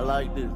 like this.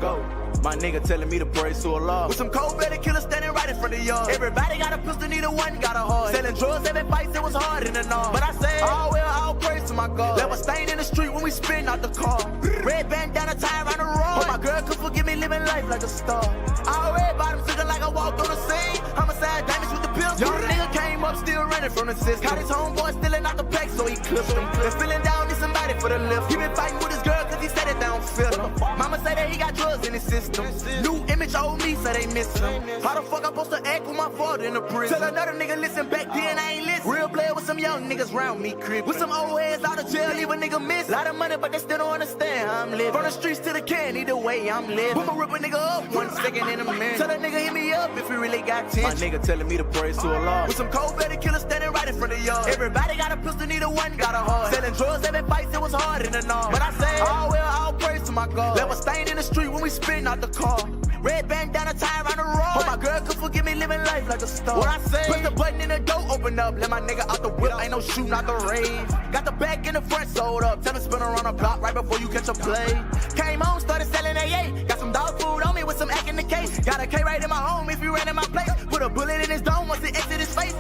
Go. My nigga telling me to praise to Allah. With some cold-blooded killers standing right in front of y'all. Everybody got a pistol, neither one got a heart. Selling drugs, having fights, it was hard in the north. But I say, all well, all praise to my God. Left a stain in the street when we spin out the car. Red bandana tie around the road. Hope my girl could forgive me living life like a star. All red bottoms looking like I walked on the scene. Homicide damage with the pills. Young nigga came up still running from the system. Got his homeboy stealing out the pack, so he clipped him. Been feeling down, need somebody for the lift. He been fighting with his girl cause he said it down feeling. Mama say that he got drugs in his system. New image, old me, so they miss him. How the fuck I supposed to act with my father in the prison? Tell another nigga listen back then, I ain't listen. Real player with some young niggas round me, crib. With some old heads out of jail, leave a nigga miss. Lot of money, but they still don't understand how I'm living. From the streets to the can, either way I'm living. Put my rip a nigga up 1 second in a minute. Tell a nigga hit me up if he really got 10. My nigga telling me to praise to Allah. With some cold-blooded killers standing right in front of y'all. Everybody got a pistol, neither one got a heart. Selling drugs, having fights, it was hard in the north. But I say, all well, all praise to my God. Left a stain in the street when we spin out the car. Red bandana tie around the road. Hope my girl could forgive me living life like a star. What I say? Press the button in the door, open up. Let my nigga out the whip, ain't no shooting out the rave. Got the back and the front sold up. Tell him spin around the block right before you catch a play. Came home, started selling AA. Got some dog food on me with some act in the case. Got a K right in my home if you ran in my place. Put a bullet in his dome once it exit his face.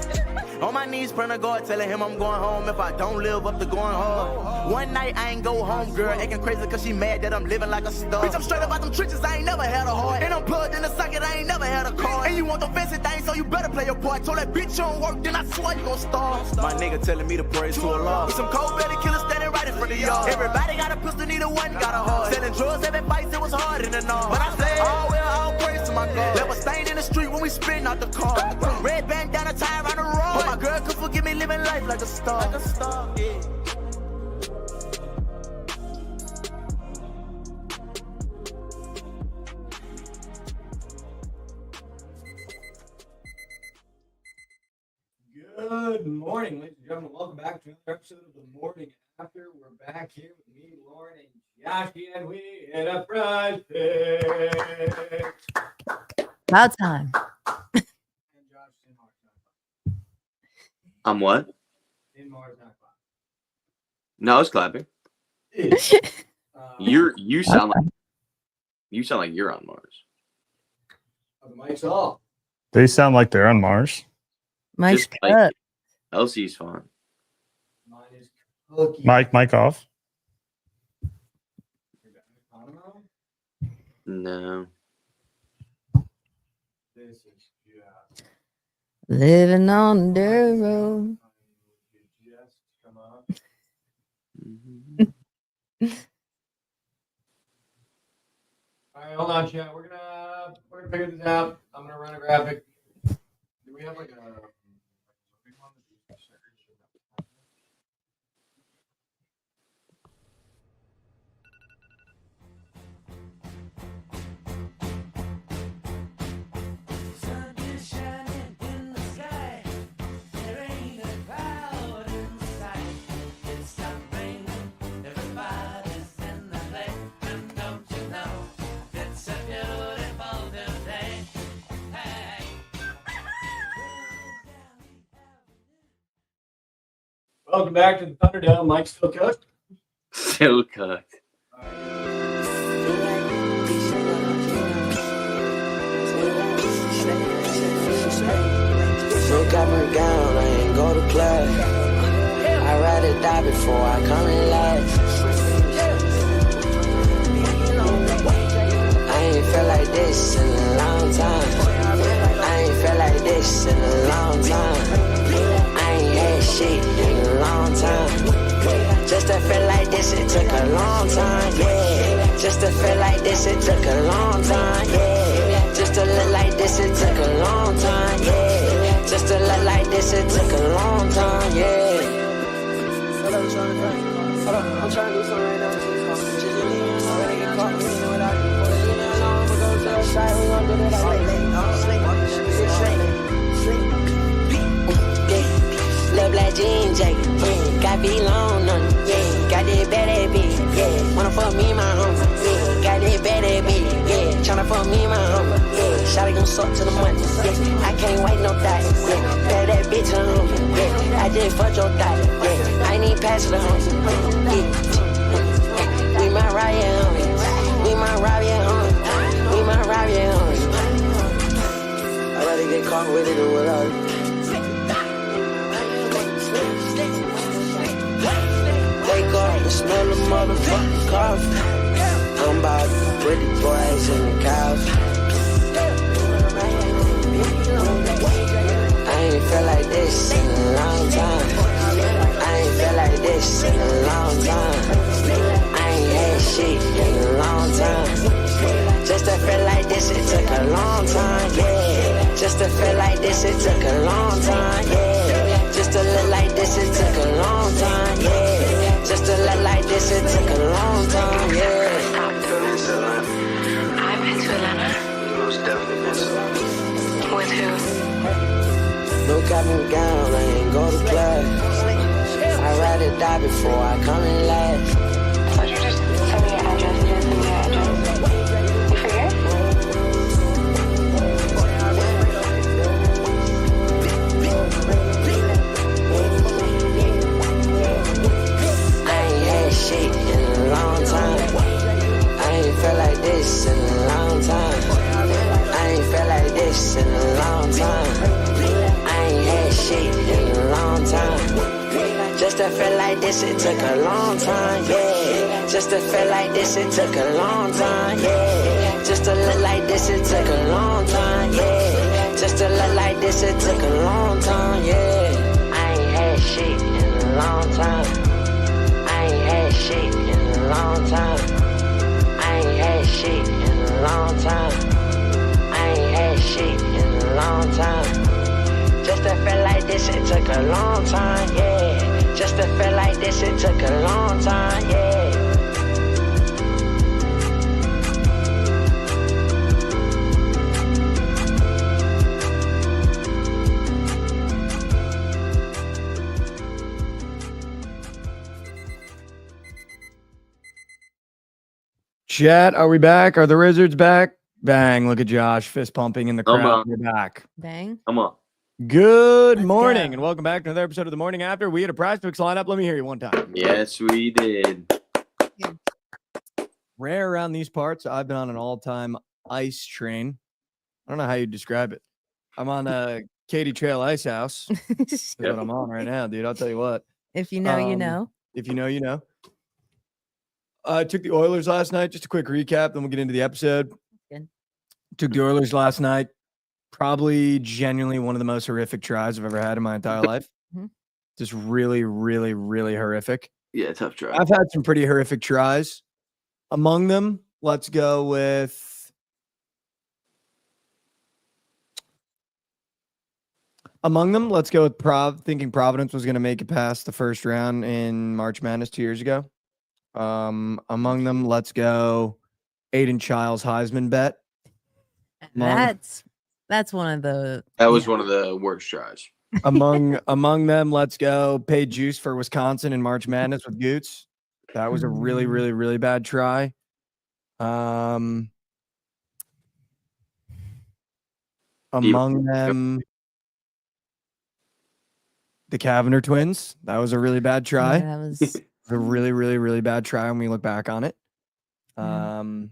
On my knees, praying to God, telling him I'm going home if I don't live up to going hard. One night I ain't go home, girl, acting crazy cause she mad that I'm living like a star. Bitch, I'm straight up out them trenches, I ain't never had a heart. And I'm plugged in the socket, I ain't never had a car. And you want the fancy things, so you better play your part. Told that bitch you don't work, then I swear you gon' starve. My nigga telling me to praise to Allah. With some cold-blooded killers standing right in front of y'all. Everybody got a pistol, neither one got a heart. Selling drugs, having fights, it was hard in the north. But I say, all well, all praise to my God. Left a stain in the street when we spin out the car. Red bandana tie around the road. Hope my girl could forgive me living life like a star. Like a star, yeah. Good morning, ladies and gentlemen. Welcome back to another episode of The Morning After. We're back here with me, Lauren, and Joshy, and we hit a prize pick. About time. And Josh in Mars. I'm what? In Mars, not clap. No, I was clapping. You sound like you're on Mars. Oh, the mic's off. They sound like they're on Mars. Mike's Just like cut. Elsie's fine. Mine is cookie. Mic off. No. This is just. Living on the dirt road. Just come up. All right, hold on, chat. We're gonna figure this out. I'm gonna run a graphic. Do we have like a big one? Welcome back to the Thunderdome. Mike's still cooked. Still cooked. Look up and down, I ain't go to class. I'd rather die before I come in last. I ain't felt like this in a long time. I ain't felt like this in a long time. I ain't had shit in a long time. Just to feel like this, it took a long time, yeah. Just to feel like this, it took a long time, yeah. Just to look like this, it took a long time, yeah. Just to look like this, it took a long time, yeah. Hold on, I'm trying to do something right now. Just leave me alone. I'm gonna get caught. We don't know what I do. Leave me alone. We're gonna go to the side. We're gonna do it Lil' black jean jacket, yeah. Got be long on it, yeah. Got that bad bitch, yeah. Wanna fuck me, my homie, yeah. Got that bad bitch, yeah. Tryna fuck me, my homie, yeah. Shawty gon' suck to the money, yeah. I can't wait no thot, yeah. Pay that bitch a homie, yeah. I just fucked your thot, yeah. I ain't even pass it a homie, yeah. get caught with it or without it. Wake up and smell the motherfucking coffee. I'm about the pretty boys and the cows. I ain't felt like this in a long time. I ain't felt like this in a long time. I ain't had shit in a long time. Just to feel like this, it took a long time, yeah. Just to feel like this, it took a long time, yeah. Just to look like this, it took a long time, yeah. Just to look like this, it took a long time, yeah. I've been to Atlanta. Most definitely been so. With who? No cap and gown, I ain't go to class. I'd rather die before I come in last. Why don't you just send me your address? You didn't send me your address. You forget? I ain't had shit in a long time. I ain't felt like this in a long time. I ain't felt like this in a long time. I ain't had shit in a long time. Just to feel like this, it took a long time, yeah. Just to feel like this, it took a long time, yeah. Just to look like this, it took a long time, yeah. Just to look like this, it took a long time, yeah. I ain't had shit in a long time. I ain't had shit in a long time. I ain't had shit in a long time. I ain't had shit in a long time. Just to feel like this, it took a long time, yeah. Just to feel like this, it took a long time, yeah. Chat, are we back? Are the Wizards back? Bang, look at Josh fist pumping in the Come crowd. on. We're back. Bang. Come on. Good Let's morning go. and welcome back to another episode of the Morning After. We had a prize picks lineup. Let me hear you one time. Yes, we did. Rare around these parts. I've been on an all-time ice train. I don't know how you describe it. I'm on a Katy Trail Ice House. That's what I'm on right now, dude. I'll tell you what. If you know, you Um, know. If you know, you know. I took the Oilers last night. Just a quick recap, then we'll get into the episode. Good. Took the Oilers last night. Probably genuinely one of the most horrific tries I've ever had in my entire life. Mhm. Just really, really, really horrific. Yeah, tough try. I've had some pretty horrific tries. Among them, let's go with thinking Providence was going to make it past the first round in March Madness 2 years ago. Among them, let's go Aiden Childs Heisman bet. That's one of the. That was one of the worst tries. Among them, let's go pay juice for Wisconsin in March Madness with Goots. That was a really, really, really bad try. Among them, the Kavanagh twins. That was a really bad try. Yeah, that was. A really, really, really bad try when we look back on it. Debo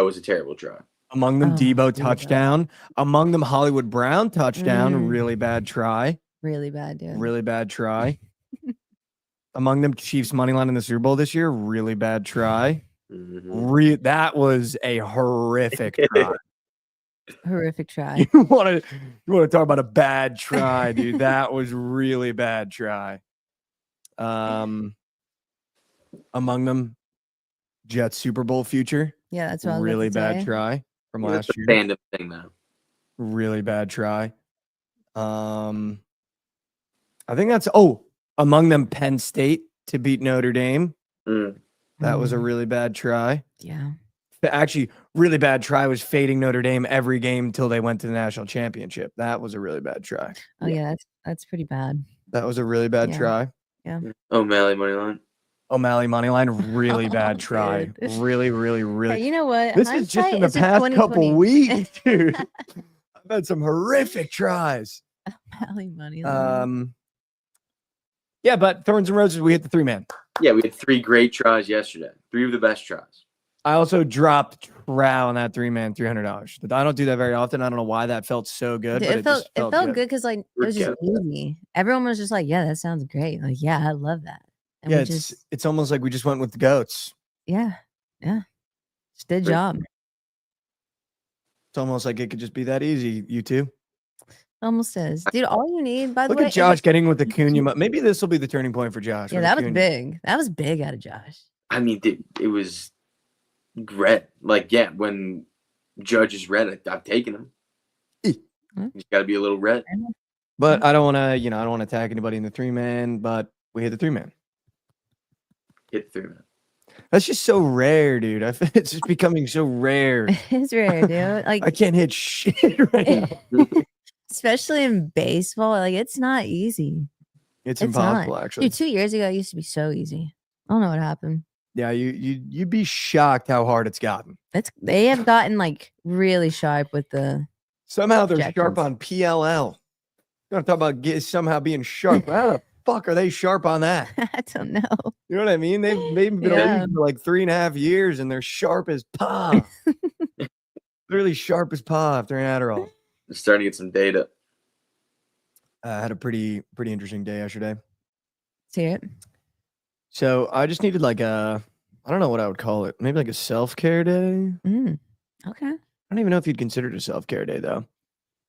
was a terrible try. Among them, Oh, Debo Debo. touchdown. Among them, Hollywood Brown touchdown. Really bad try. Really bad, dude. Really bad try. Among them, Chiefs money line in the Super Bowl this year. Really bad try. Mhm. That was a horrific try. Horrific try. You want to talk about a bad try, dude? That was really bad try. Among them, Jets Super Bowl future. Yeah, that's what I was Really about to bad say. try from Yeah, last that's a year. fandom thing, though. Really bad try. I think that's among them Penn State to beat Notre Dame. Mm. That was a really bad try. Yeah. Actually, really bad try was fading Notre Dame every game until they went to the national championship. That was a really bad try. Oh yeah, that's pretty bad. That was a really bad Yeah. try. O'Malley money line. O'Malley money line, really bad try. Dude. Really, really, really. Hey, you know what? This is just in the past couple weeks, dude. I've had some horrific tries. Alley money. line. Yeah, but Thorns and Roses, we hit the 3-man. Yeah, we had 3 great tries yesterday. 3 of the best tries. I also dropped trow on that 3-man, $300. I don't do that very often. I don't know why that felt so good, Dude, but it felt just good because like it was just Forget easy. Everyone was just like, yeah, that sounds great. Like, yeah, I love that. And Yeah, we just it's almost like we just went with the goats. yeah. Just did Great. job. It's almost like it could just be that easy. You two. Almost says. Dude, all you need, by the Look way, at Josh getting with the Cunha. Maybe this will be the turning point for Josh. Yeah, with that was Acuna. big. That was big out of Josh. I mean, it was red. Like, yeah, when Judge is red, I've taken him. He's got to be a little red. But I don't want to, I don't want to attack anybody in the 3-man, but we hit the 3-man. Hit the 3-man. That's just so rare, dude. It's just becoming so rare. It's rare, dude. Like I can't hit shit right now. especially in baseball, like it's not easy. It's It's impossible, not. actually. Dude, 2 years ago, it used to be so easy. I don't know what happened. Yeah, you'd be shocked how hard it's gotten. They have gotten like really sharp with the Somehow they're sharp Objections. on PLL. You want to talk about somehow being sharp? How the fuck are they sharp on that? I don't know. You know what I mean? They've been Yeah. around for like 3.5 years, and they're sharp as pa. Literally sharp as pa after an Adderall. I'm starting to get some data. I had a pretty interesting day yesterday. Let's hear it. So I just needed like I don't know what I would call it. Maybe like a self-care day. Mm. Okay. I don't even know if you'd consider it a self-care day though.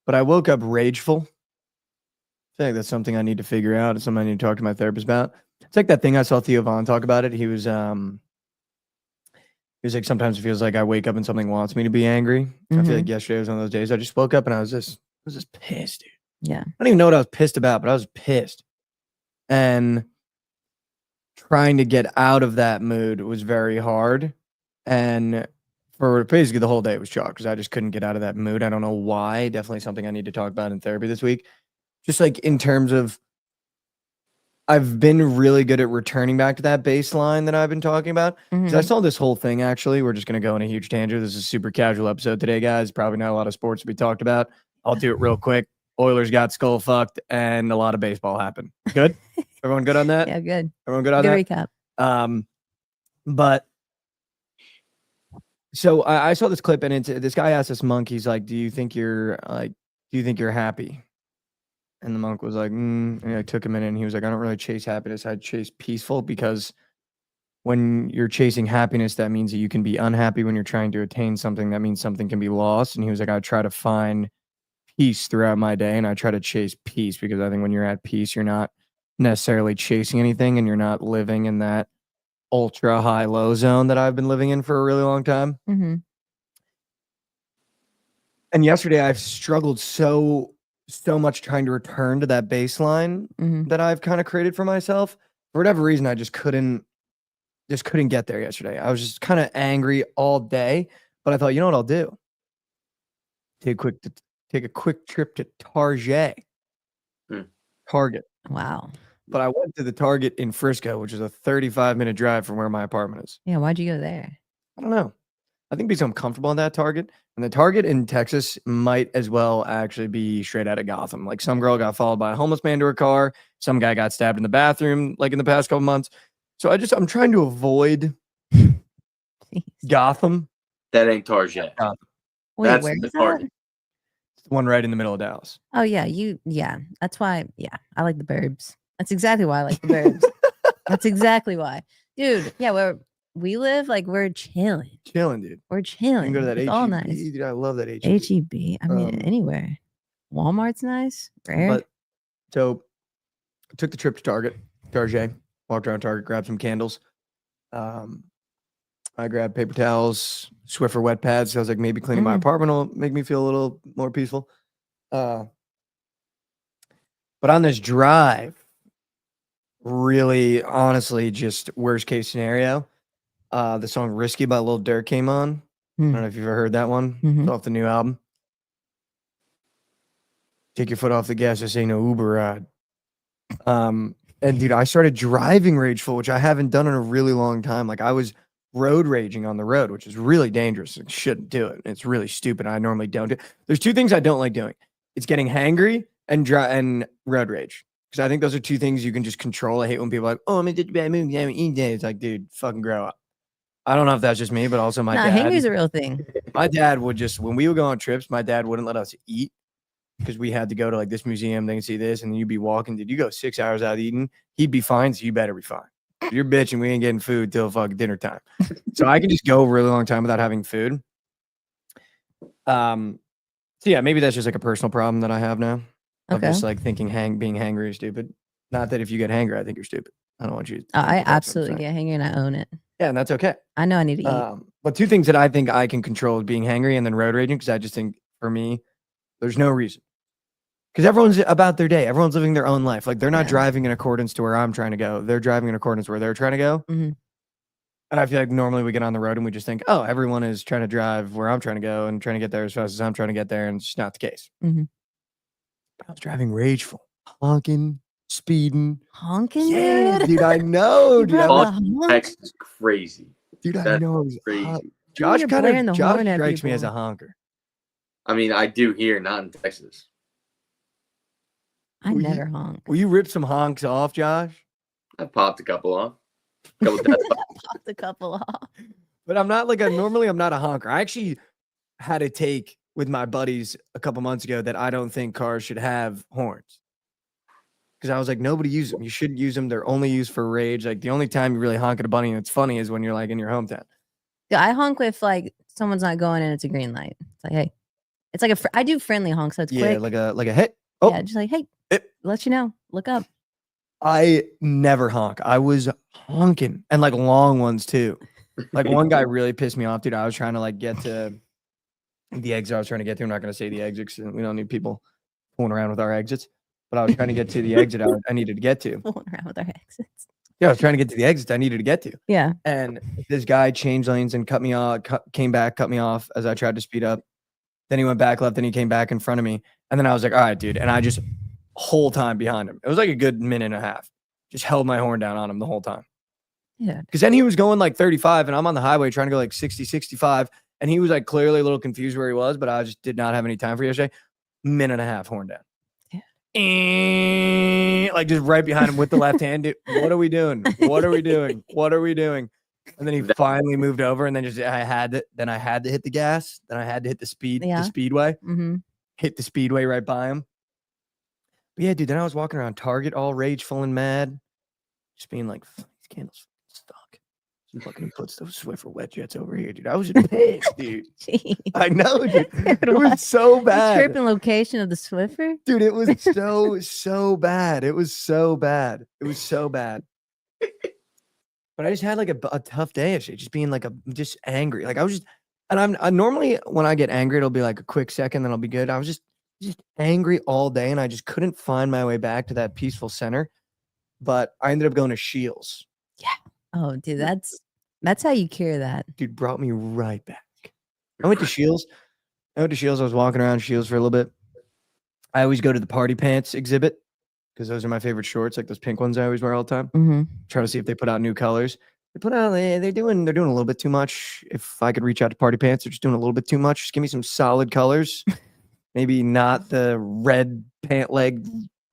But I woke up rageful. I feel like that's something I need to figure out. It's something I need to talk to my therapist about. It's like that thing I saw Theo Vaughn talk about it. He was like, sometimes it feels like I wake up and something wants me to be angry. I feel like yesterday was one of those days. I just woke up and I was just pissed, dude. Yeah. I don't even know what I was pissed about, but I was pissed. And trying to get out of that mood was very hard. And for basically the whole day it was chalk because I just couldn't get out of that mood. I don't know why. Definitely something I need to talk about in therapy this week. Just like in terms of, I've been really good at returning back to that baseline that I've been talking about. Because I saw this whole thing, actually. We're just going to go on a huge tangent. This is a super casual episode today, guys. Probably not a lot of sports to be talked about. I'll do it real quick. Oilers got skull fucked and a lot of baseball happened. Good? Everyone good on that? Yeah, good. Everyone good on Good that? recap. But so I saw this clip and this guy asked this monk, he's like, do you think you're happy? And the monk was like, And I took a minute and he was like, I don't really chase happiness. I chase peaceful because when you're chasing happiness, that means that you can be unhappy. When you're trying to attain something, that means something can be lost. And he was like, I try to find peace throughout my day and I try to chase peace because I think when you're at peace, you're not necessarily chasing anything and you're not living in that ultra high low zone that I've been living in for a really long time. And yesterday I've struggled so much trying to return to that baseline that I've kind of created for myself. For whatever reason, I just couldn't get there yesterday. I was just kind of angry all day, but I thought, you know what I'll do? Take a quick trip to Target. Target. Wow. But I went to the Target in Frisco, which is a 35-minute drive from where my apartment is. Yeah, why'd you go there? I don't know. I think because I'm comfortable in that Target. And the Target in Texas might as well actually be straight out of Gotham. Like some girl got followed by a homeless man to her car. Some guy got stabbed in the bathroom like in the past couple months. So I'm trying to avoid Gotham. That ain't Target. Wait, That's where the is that? Target. It's the one right in the middle of Dallas. Oh yeah, that's why. Yeah, I like the burbs. That's exactly why I like the burbs. That's exactly why, dude. Yeah, where we live, like we're chilling. Chilling, dude. We're You chilling. can go to that It's HEB. all nice. Dude, I love that HEB. HEB. I mean, anywhere. Walmart's nice. Rare. But so I took the trip to Target, walked around Target, grabbed some candles. I grabbed paper towels, Swiffer wet pads. So I was like, maybe cleaning my apartment will make me feel a little more peaceful. But on this drive, really, honestly, just worst case scenario, the song Risky by Lil Durk came on. I don't know if you've ever heard that one. It's off the new album. Take your foot off the gas, this ain't no Uber ride. And dude, I started driving rageful, which I haven't done in a really long time. Like I was road raging on the road, which is really dangerous. I shouldn't do it. It's really stupid. I normally don't do it. There's two things I don't like doing. It's getting hangry and road rage. Because I think those are two things you can just control. I hate when people are like, oh, I'm in a bad mood. It's like, dude, fucking grow up. I don't know if that's just me, but also my Nah, dad. hangry's a real thing. My dad would just, when we would go on trips, my dad wouldn't let us eat because we had to go to like this museum, then see this, and then you'd be walking. Did you go 6 hours out eating? He'd be fine, so you better be fine. If you're bitching, we ain't getting food till fucking dinner time. So I can just go a really long time without having food. So yeah, maybe that's just like a personal problem that I have now. Of Okay. just like thinking being hangry is stupid. Not that if you get hangry, I think you're stupid. I don't want you to Oh, think I that that's what I'm absolutely saying. get hangry and I own it. Yeah, and that's okay. I know I need to eat. But two things that I think I can control is being hangry and then road raging, because I just think for me, there's no reason. Because everyone's about their day. Everyone's living their own life. Like they're not Yeah. driving in accordance to where I'm trying to go. They're driving in accordance where they're trying to go. Mhm. And I feel like normally we get on the road and we just think, oh, everyone is trying to drive where I'm trying to go and trying to get there as fast as I'm trying to get there. And it's just not the case. Mhm. But I was driving rageful, honking, speeding. Honking, Yeah, dude. dude, I know. You Dude, brought I the was, honk? Texas is crazy. dude, I That's know. I was crazy. hot. You're blaring the Josh horn at strikes me as a people. honker. I mean, I do here, not in Texas. I Will you- never honk. Will you rip some honks off, Josh? I popped a couple off. Couple death Popped a couple off. But I'm not like normally I'm not a honker. I actually had a take with my buddies a couple months ago that I don't think cars should have horns. Because I was like, nobody uses them. You shouldn't use them. They're only used for rage. Like the only time you really honk at a bunny and it's funny is when you're like in your hometown. Yeah, I honk if like someone's not going and it's a green light. It's like, hey, it's like I do friendly honk, so it's Yeah, quick. like a hit. Oh, Yeah, just like, hey, Eh. let you know, look up. I never honk. I was honking and like long ones too. Like one guy really pissed me off, dude. I was trying to like get to the exit I was trying to get to. I'm not going to say the exit because we don't need people fooling around with our exits. But I was trying to get to the exit I needed to get to. Fooling around with our exits. Yeah, I was trying to get to the exit I needed to get to. Yeah. And this guy changed lanes and cut me off, came back, cut me off as I tried to speed up. Then he went back left, then he came back in front of me. And then I was like, all right, dude. And I just whole time behind him. It was like a good minute and a half. Just held my horn down on him the whole time. Yeah. Because then he was going like 35 and I'm on the highway trying to go like 60, 65. And he was like clearly a little confused where he was, but I just did not have any time for yesterday. Minute and a half horn down. Yeah. Like just right behind him with the left hand. Dude, what are we doing? What are we doing? What are we doing? And then he finally moved over and then I had to hit the gas. Then I had to hit the speedway. Mm-hmm. Hit the speedway right by him. But yeah, dude, then I was walking around Target all rageful and mad. Just being like, these candles stuck. Some fucking puts those Swiffer wet jets over here, dude. I was just pissed, dude. Jeez. I know, dude. It What? was so The bad. tripping location of the Swiffer. Dude, it was so bad. It was so bad. It was so bad. But I just had like a tough day yesterday, just being like just angry. Like I was just, and I normally when I get angry, it'll be like a quick second, then I'll be good. I was just angry all day, and I just couldn't find my way back to that peaceful center. But I ended up going to Shields. Oh, dude, that's how you cure that. Dude, brought me right back. I went to Shields. I was walking around Shields for a little bit. I always go to the party pants exhibit because those are my favorite shorts, like those pink ones I always wear all the time. Mm-hmm. Try to see if they put out new colors. They're doing a little bit too much. If I could reach out to party pants, they're just doing a little bit too much. Just give me some solid colors. Maybe not the red pant leg,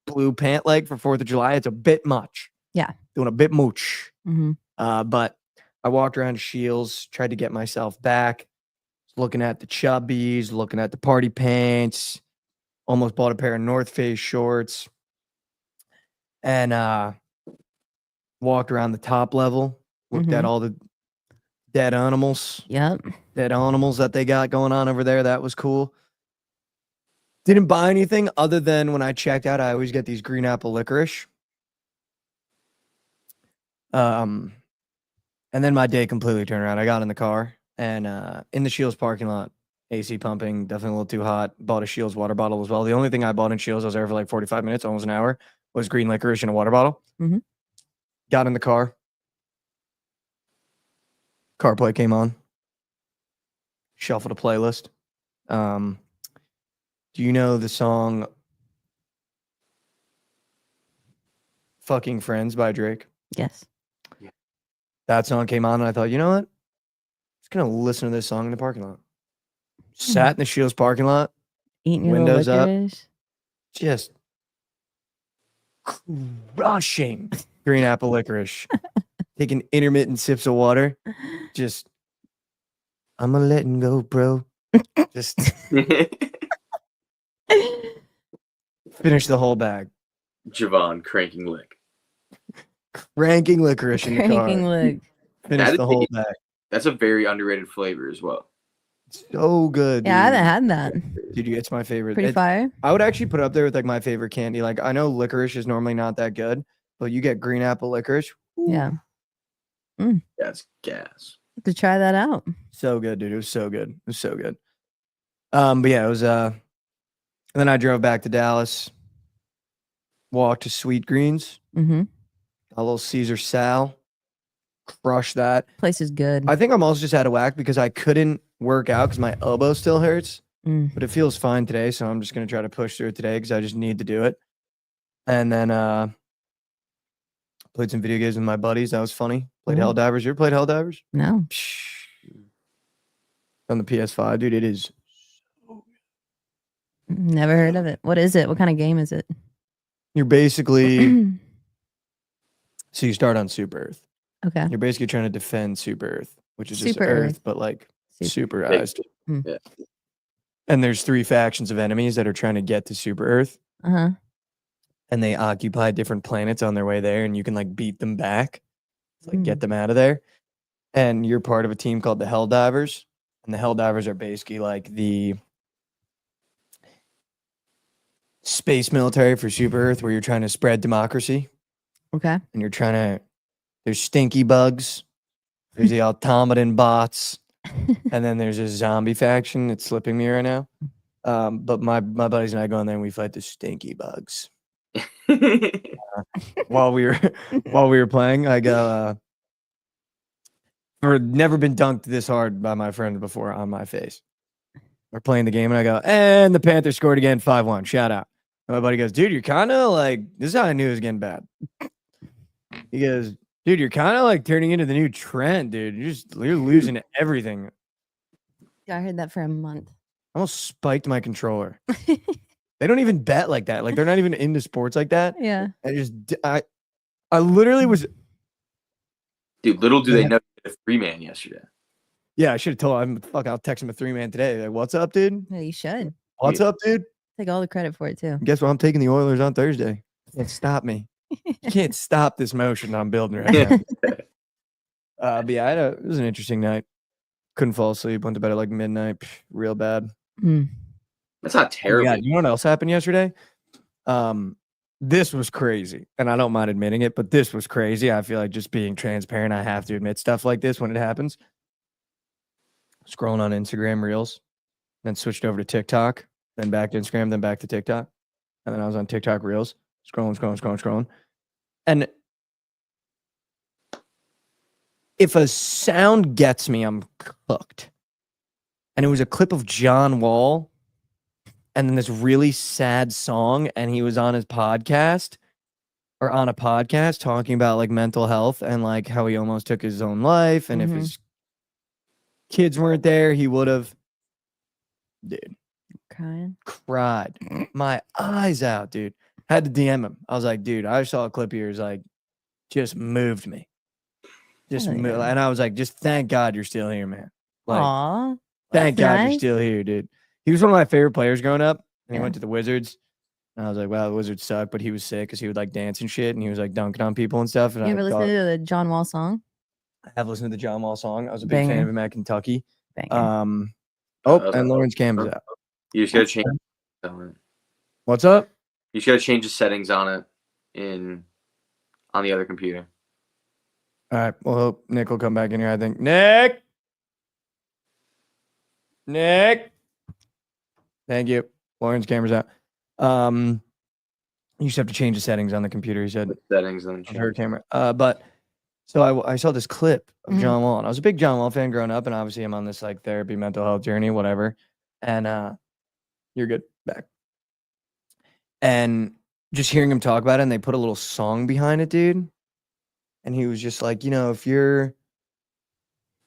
blue pant leg for 4th of July. It's a bit much. Yeah. Doing a bit much. Mm-hmm. But I walked around Shields, tried to get myself back, looking at the chubbies, looking at the party pants, almost bought a pair of North Face shorts, and walked around the top level, looked at all the dead animals that they got going on over there. That was cool. Didn't buy anything other than when I checked out, I always get these green apple licorice. And then my day completely turned around. I got in the car and in the Shields parking lot, AC pumping, definitely a little too hot. Bought a Shields water bottle as well. The only thing I bought in Shields, I was there for like 45 minutes, almost an hour, was green licorice in a water bottle. Mhm. Got in the car. CarPlay came on. Shuffled a playlist. Do you know the song Fucking Friends by Drake? Yes. That song came on and I thought, you know what? I'm just going to listen to this song in the parking lot. Sat in the Shields parking lot, Eating your windows little up. licorice. just crushing green apple licorice. taking intermittent sips of water. Just, I'm a letting go, bro. Just finish the whole bag. Jovan cranking lick. Ranking licorice in the car. Cranking look. Finish That the is whole a- bag. That's a very underrated flavor as well. So good. Yeah, I dude. haven't had that. Dude, it's my favorite. Pretty fire. I would actually put it up there with like my favorite candy. Like I know licorice is normally not that good, but you get green apple licorice. Ooh, Yeah. That's gas. To try that out. so good, dude. It was so good. It was so good. But yeah, it was and then I drove back to Dallas, walked to Sweet Greens, Mm-hmm. a little Caesar Sal, crushed that. Place is good. I think I'm also just out of whack because I couldn't work out because my elbow still hurts, Mm. but it feels fine today. So I'm just gonna try to push through it today because I just need to do it. And then played some video games with my buddies. That was funny. Played Mhm. Helldivers. You ever played Helldivers? No. On the PS5, dude. It is. Never heard of it. What is it? What kind of game is it? You're basically so you start on Super Earth. Okay. You're basically trying to defend Super Earth, which is just Super Earth, Earth. but like Super- superized. Yeah. And there's 3 factions of enemies that are trying to get to Super Earth, Uh-huh. and they occupy different planets on their way there, and you can like beat them back, like get Mm. them out of there. And you're part of a team called the Helldivers, and the Helldivers are basically like the space military for Super Earth, where you're trying to spread democracy, Okay. and you're trying to. There's stinky bugs. There's the automaton bots. And then there's a zombie faction. It's slipping me right now. But my buddies and I go in there and we fight the stinky bugs. While we were playing, I go, I've never been dunked this hard by my friend before on my face. We're playing the game and I go, and the Panthers scored again, 5-1. Shout out. And my buddy goes, dude, you're kind of like, this is how I knew it was getting bad. He goes, dude, you're kind of like turning into the new Trent, dude. You're losing everything. Yeah, I heard that for a month. I almost spiked my controller. They don't even bet like that. Like they're not even into sports like that. Yeah. I literally was. Dude, little do they Yeah. know you did a 3-man yesterday. Yeah, I should have told him. Fuck, I'll text him a 3-man today. Like, what's up, dude? Yeah, you should. What's up, dude? Take all the credit for it too. Guess what? I'm taking the Oilers on Thursday. Can't stop me. You can't stop this motion I'm building right now. But yeah, it was an interesting night. Couldn't fall asleep. Went to bed at like midnight. Real bad. Mm. That's not Oh my terrible. God, you know what else happened yesterday? This was crazy, and I don't mind admitting it, but this was crazy. I feel like just being transparent, I have to admit stuff like this when it happens. Scrolling on Instagram Reels, then switched over to TikTok, then back to Instagram, then back to TikTok, and then I was on TikTok Reels, scrolling. And if a sound gets me, I'm cooked. And it was a clip of John Wall and then this really sad song, and he was on his podcast or on a podcast talking about like mental health and like how he almost took his own life, and if Mhm. his kids weren't there, he would have. Dude, Crying. cried my eyes out, dude. Had to DM him. I was like, dude, I saw a clip of yours, like, just moved me. Just Hell moved, yeah. and I was like, just thank God you're still here, man. Like, Aw. thank that's God you're nice. still here, dude. He was one of my favorite players growing up, and he Yeah. went to the Wizards. And I was like, wow, the Wizards suck, but he was sick because he would like dance and shit, and he was like dunking on people and stuff. And You ever I listen thought, to the John Wall song? I have listened to the John Wall song. I was a big fan Banger. of him at Kentucky. Banger. And Lawrence Campbell's out. You just gotta change on it. What's up? You just gotta change the settings on it on the other computer. All right. Well, hope Nick will come back in here. I think Nick. Thank you. Lawrence camera's out. You just have to change the settings on the computer. He said The settings on on her camera. But so I saw this clip of Mhm. John Wall, and I was a big John Wall fan growing up, and obviously I'm on this like therapy, mental health journey, whatever. And you're good back. And just hearing him talk about it, and they put a little song behind it, dude. And he was just like, you know, if you're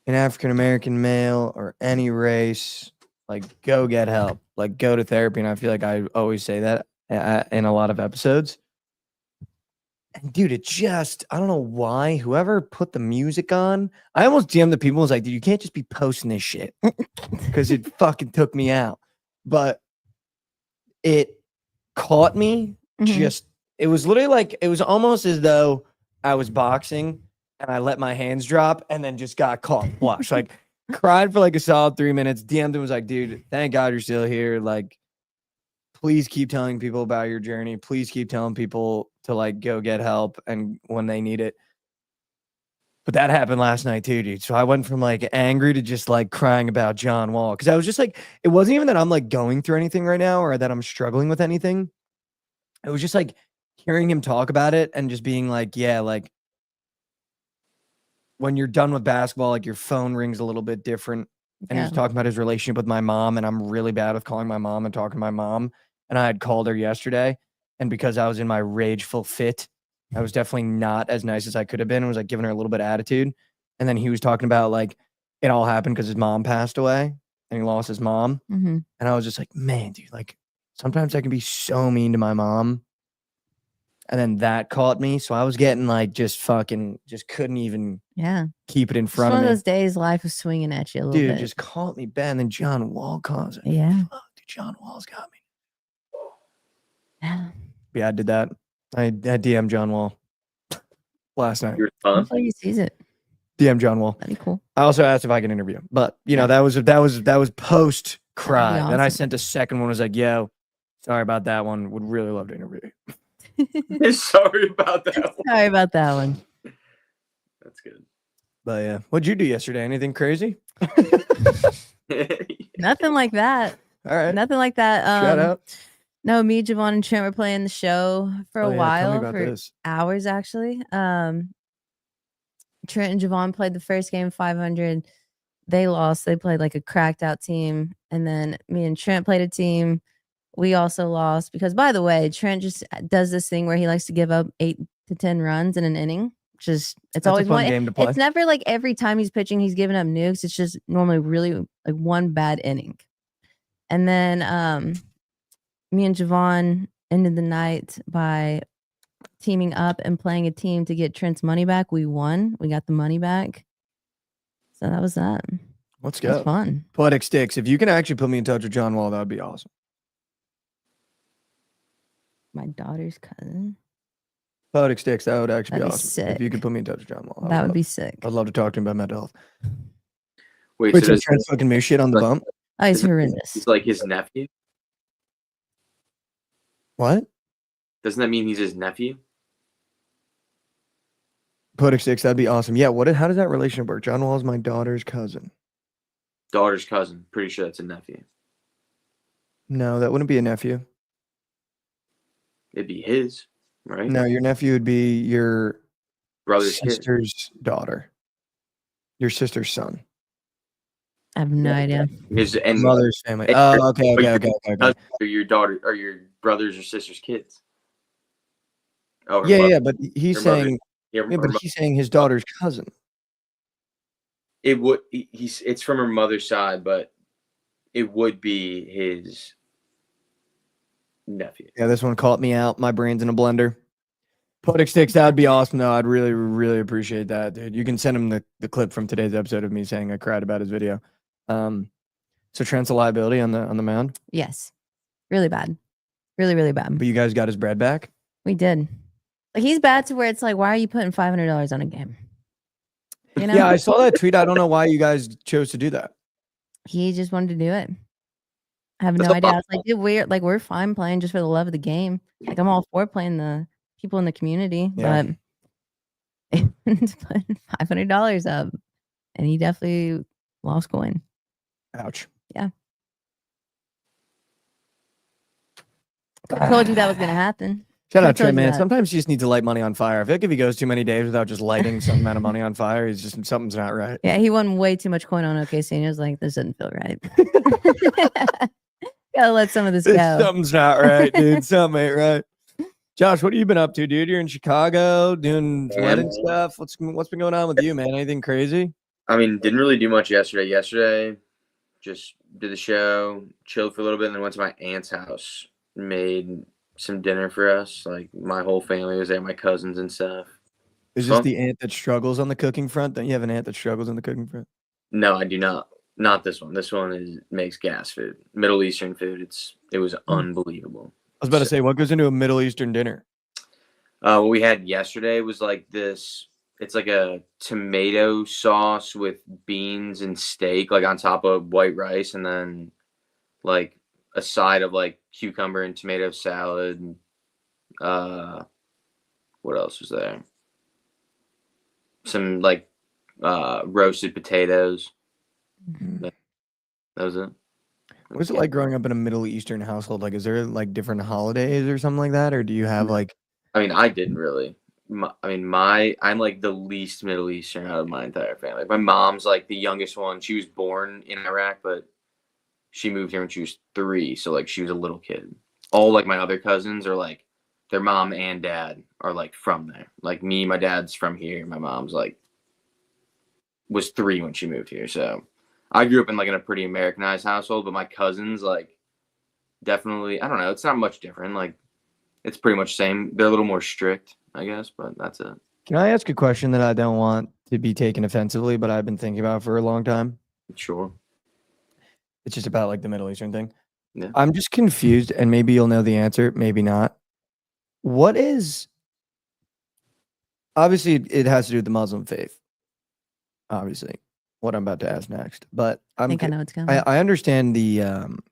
an African American male or any race, like go get help, like go to therapy. And I feel like I always say that in a lot of episodes. And dude, it just, I don't know why, whoever put the music on, I almost DM'd the people and was like, dude, you can't just be posting this shit because it fucking took me out. But it caught me just, it was literally like, it was almost as though I was boxing and I let my hands drop and then just got caught flush. Like, cried for like a solid 3 minutes. DM'd him, was like, dude, thank God you're still here. Like, please keep telling people about your journey. Please keep telling people to like go get help and when they need it. But that happened last night too, dude. So I went from like angry to just like crying about John Wall. Cause I was just like, it wasn't even that I'm like going through anything right now or that I'm struggling with anything. It was just like hearing him talk about it and just being like, yeah, like when you're done with basketball, like your phone rings a little bit different. And he was talking about his relationship with my mom, and I'm really bad with calling my mom and talking to my mom. And I had called her yesterday, and because I was in my rageful fit, I was definitely not as nice as I could have been. I was like giving her a little bit of attitude. And then he was talking about like it all happened because his mom passed away and he lost his mom. And I was just like, man, dude, like sometimes I can be so mean to my mom. And then that caught me. So I was getting like just fucking, just couldn't even keep it in front of me. One of those days life is swinging at you a little bit. Dude, just caught me bad. And then John Wall calls it. Yeah. Fuck, dude, John Wall's got me. Yeah. Yeah, I did that. I DM John Wall last night. You're fun. Hopefully he sees it. DM John Wall. That'd be cool. I also asked if I can interview him, but you know, that was post cry. Awesome. Then I sent a second one, was like, yo, sorry about that one. Would really love to interview you. Sorry about that one. Sorry about that one. That's good. But yeah. What'd you do yesterday? Anything crazy? Nothing like that. All right. Nothing like that. Shout out. No, me, Javon, and Trent were playing the show for a while, for this. hours actually. Trent and Javon played the first game 500. They lost. They played like a cracked out team. And then me and Trent played a team. We also lost because, by the way, Trent just does this thing where he likes to give up 8 to 10 runs in an inning. Which is, That's always a fun one game to play. It's never like every time he's pitching, he's giving up nukes. It's just normally really like one bad inning. And then me and Javon ended the night by teaming up and playing a team to get Trent's money back. We won. We got the money back. So that was that. Let's It go. was fun. Poetic Sticks. If you can actually put me in touch with John Wall, that would be awesome. My daughter's cousin. Poetic Sticks, that would actually be That'd be awesome. sick. If you could put me in touch with John Wall. That would be sick. I'd love to talk to him about mental health. Wait, Wait, so so Trent's fucking moose shit on the bump? Oh, he's horrendous. he's like his nephew? What? Doesn't that mean he's his nephew? Poetic Sticks, that'd be awesome. Yeah, how does that relationship work? John Wall is my daughter's cousin. Daughter's cousin. Pretty sure that's a nephew. No, that wouldn't be a nephew. It'd be his, right? No, your nephew would be your Brother's kid. sister's daughter. Your sister's son. I have no idea. His and Mother's family. and Oh, your- okay. but your Okay. cousin or your daughter or your brothers or sisters' kids. Oh, her Yeah, mother- yeah, but he's her mother- saying, yeah, yeah, her but mo- he's saying his daughter's cousin. it would. It's from her mother's side, but it would be his nephew. Yeah, this one caught me out. My brain's in a blender. Poetic Sticks, that would be awesome, though. I'd really, really appreciate that, dude. You can send him the clip from today's episode of me saying I cried about his video. So Trent's a liability on the mound, Yes. Really bad. Really, really bad. but you guys got his bread back. We did. Like he's bad to where it's like, why are you putting $500 on a game? You know? Yeah, I saw that tweet. I don't know why you guys chose to do that. He just wanted to do it. I have That's no a idea. I was bummer. like, we're fine playing just for the love of the game. Like I'm all for playing the people in the community, Yeah. but it's putting $500 up, and he definitely lost coin. Ouch. I told you that was gonna happen. Shout I out told Trent, you man. that. Sometimes you just need to light money on fire. I feel like if he goes too many days without just lighting some amount of money on fire, he's just something's not right. Yeah, he won way too much coin on OKC, and he was like, "This doesn't feel right." Gotta let some of this go. Something's not right, dude. Something ain't right. Josh, what have you been up to, dude? You're in Chicago doing wedding stuff. What's been going on with you, man? Anything crazy? I mean, didn't really do much yesterday. Yesterday, just did the show, chilled for a little bit, and then went to my aunt's house. Made some dinner for us. Like my whole family was there, my cousins and stuff. Is this the aunt that struggles on the cooking front? Don't you have an aunt that struggles on the cooking front? No, I do not. Not this one. This one makes gas food, Middle Eastern food. It was unbelievable. I was about to say, what goes into a Middle Eastern dinner? What we had yesterday was like this. It's like a tomato sauce with beans and steak, like on top of white rice, and then like a side of like cucumber and tomato salad. What else was there? Some like roasted potatoes. That was it. What's it like growing up in a Middle Eastern household? Like, is there like different holidays or something like that, or do you have like? I mean, I didn't really. I'm like the least Middle Eastern out of my entire family. My mom's like the youngest one. She was born in Iraq, but she moved here when she was 3, so like she was a little kid. All like my other cousins are like their mom and dad are like from there. Like me, my dad's from here. My mom's like was 3 when she moved here. So I grew up in like in a pretty Americanized household, but my cousins like definitely, I don't know, it's not much different. Like it's pretty much the same. They're a little more strict, I guess, but that's it. Can I ask a question that I don't want to be taken offensively, but I've been thinking about for a long time? Sure. It's just about like the Middle Eastern thing. Yeah. I'm just confused, and maybe you'll know the answer, maybe not. What is, obviously it has to do with the Muslim faith, obviously, what I'm about to ask next. But I think I know what's coming. I understand the,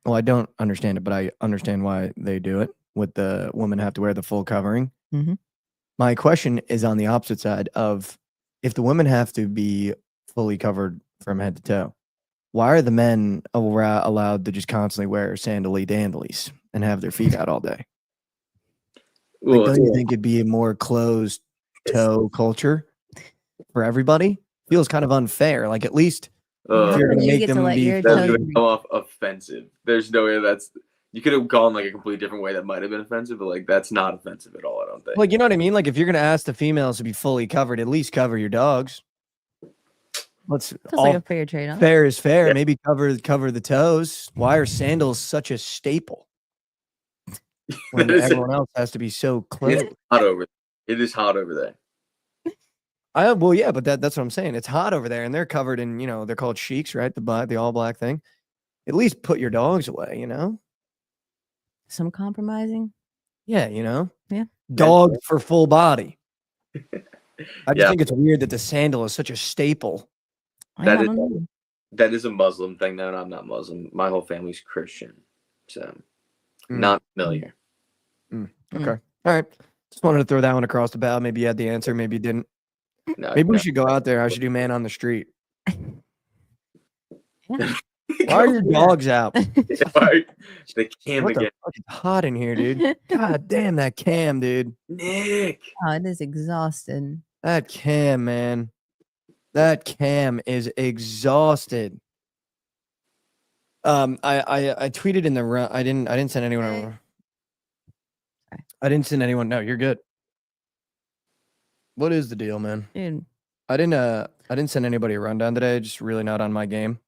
well, I don't understand it, but I understand why they do it, with the women have to wear the full covering. Mhm. My question is on the opposite side of, if the women have to be fully covered from head to toe, why are the men allowed to just constantly wear sandally dandelies and have their feet out all day? Like, Well, don't you think it'd be a more closed toe culture for everybody? Feels kind of unfair. Like, at least if you're gonna You make get to them let be your that's toes gonna be- come off offensive. There's no way you could have gone like a completely different way that might have been offensive, but like that's not offensive at all, I don't think. like, you know what I mean? Like, if you're gonna ask the females to be fully covered, at least cover your dogs. Let's Feels all like a fair trade-off. fair is fair. Yeah. Maybe cover the toes. Why are sandals such a staple when That is- everyone else has to be so close? It's hot over. It is hot over there. Well, yeah, but that's what I'm saying. It's hot over there, and they're covered in, they're called sheiks, right? The all black thing. At least put your dogs away, Some compromising. Yeah, Yeah. Dog for full body. I just Yeah. think it's weird that the sandal is such a staple. That I is- don't know. That is a Muslim thing, though, and I'm not Muslim. My whole family's Christian, so Mm. not familiar. Okay, all right. Just wanted to throw that one across the bow. Maybe you had the answer, maybe you didn't. No, Maybe we no. should go out there. I should do man on the street. Yeah. Why are your dogs out? The cam What the again. fuck? It's hot in here, dude. God damn that cam, dude. Nick. Oh, it is exhausted. That cam, man. That cam is exhausted. I tweeted in the run. I didn't send anyone. Sorry. I didn't send anyone. No, you're good. What is the deal, man? Dude, I didn't send anybody a rundown today. Just really not on my game.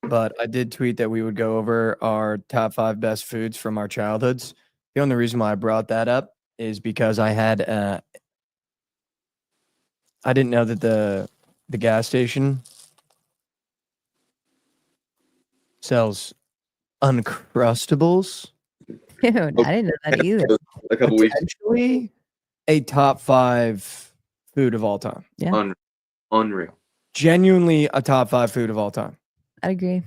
But I did tweet that we would go over our top 5 best foods from our childhoods. The only reason why I brought that up is because I didn't know that the gas station sells Uncrustables. dude, I didn't know that either. A couple weeks. Potentially a top 5 food of all time. Yeah. Unreal. Genuinely a top 5 food of all time. I agree.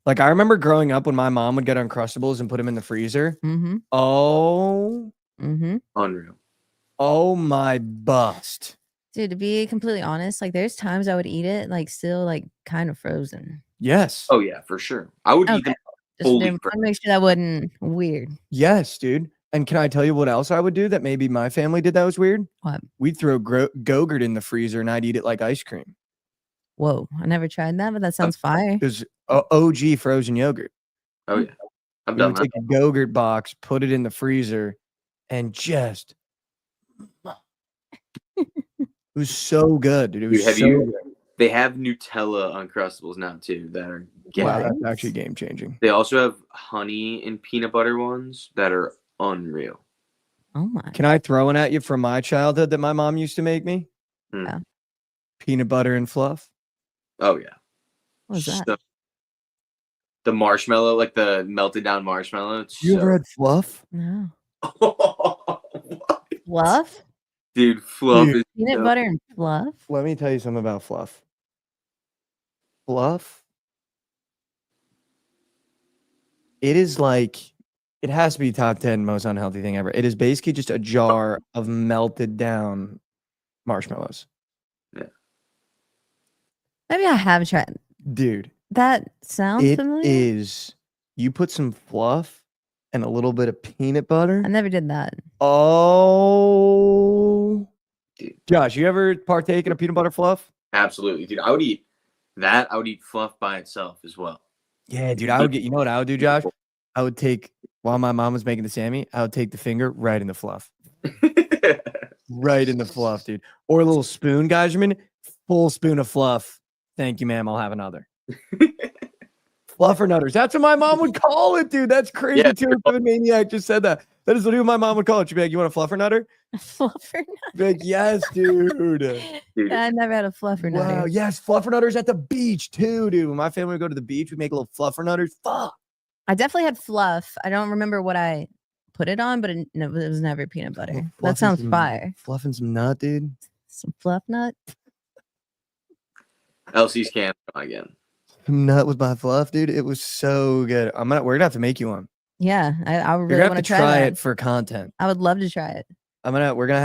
Like, I remember growing up when my mom would get Uncrustables and put them in the freezer. Mm-hmm. Oh Unreal. my bust. Dude, to be completely honest, like there's times I would eat it like still like kind of frozen. Yes. Oh yeah, for sure. I would eat Okay. them. Just Fully to make sure that wasn't weird. Yes, dude. And can I tell you what else I would do that maybe my family did that was weird? What? We'd throw Go-Gurt in the freezer and I'd eat it like ice cream. Whoa, I never tried that, but that sounds fire. It was OG frozen yogurt. Oh yeah, I've We done would that. take a Go-Gurt box, put it in the freezer, and just it was so good, dude. It was Dude, have so you- good. They have Nutella Uncrustables now too that are Wow, gas. that's actually game changing. They also have honey and peanut butter ones that are unreal. Oh my. Can I throw one at you from my childhood that my mom used to make me? Yeah. Peanut butter and fluff. Oh yeah. What was that? So- the marshmallow, like the melted down marshmallow. It's You ever had fluff? No. What? Fluff? Dude, fluff Dude. is Peanut so- butter and fluff? Let me tell you something about fluff. Fluff. It is like, it has to be top 10 most unhealthy thing ever. It is basically just a jar of melted down marshmallows. Maybe I have tried. Dude, That sounds it familiar. is, you put some fluff and a little bit of peanut butter. I never did that. Oh. Dude. Josh, you ever partake in a peanut butter fluff? Absolutely, dude. I would eat that. I would eat fluff by itself as well. Yeah, dude, I would get, you know what I would do, Josh? I would take, while my mom was making the Sammy, I would take the finger right in the fluff. Right in the fluff, dude. Or a little spoon, Geyserman. Full spoon of fluff. Thank you, ma'am. I'll have another. Fluffernutters. That's what my mom would call it, dude. That's crazy Yeah, too. The maniac just said that. That is what my mom would call it. She'd be like, "You want a fluffernutter?" Fluffer Be like, "Yes, dude." Dude. I never had a fluffer Wow, nutter. yes, fluffernutters at the beach too, dude. When my family would go to the beach, we make little fluffernutters. Fuck. I definitely had fluff. I don't remember what I put it on, but it was never peanut butter. That Fluffing sounds some- fire. Fluffing some nut, dude. Some fluff nut. LC's can again. Some nut with my fluff, dude. It was so good. We're gonna have to make you one. Yeah, I You're really gonna want have to to try try that. it for content. I would love to try it. We're gonna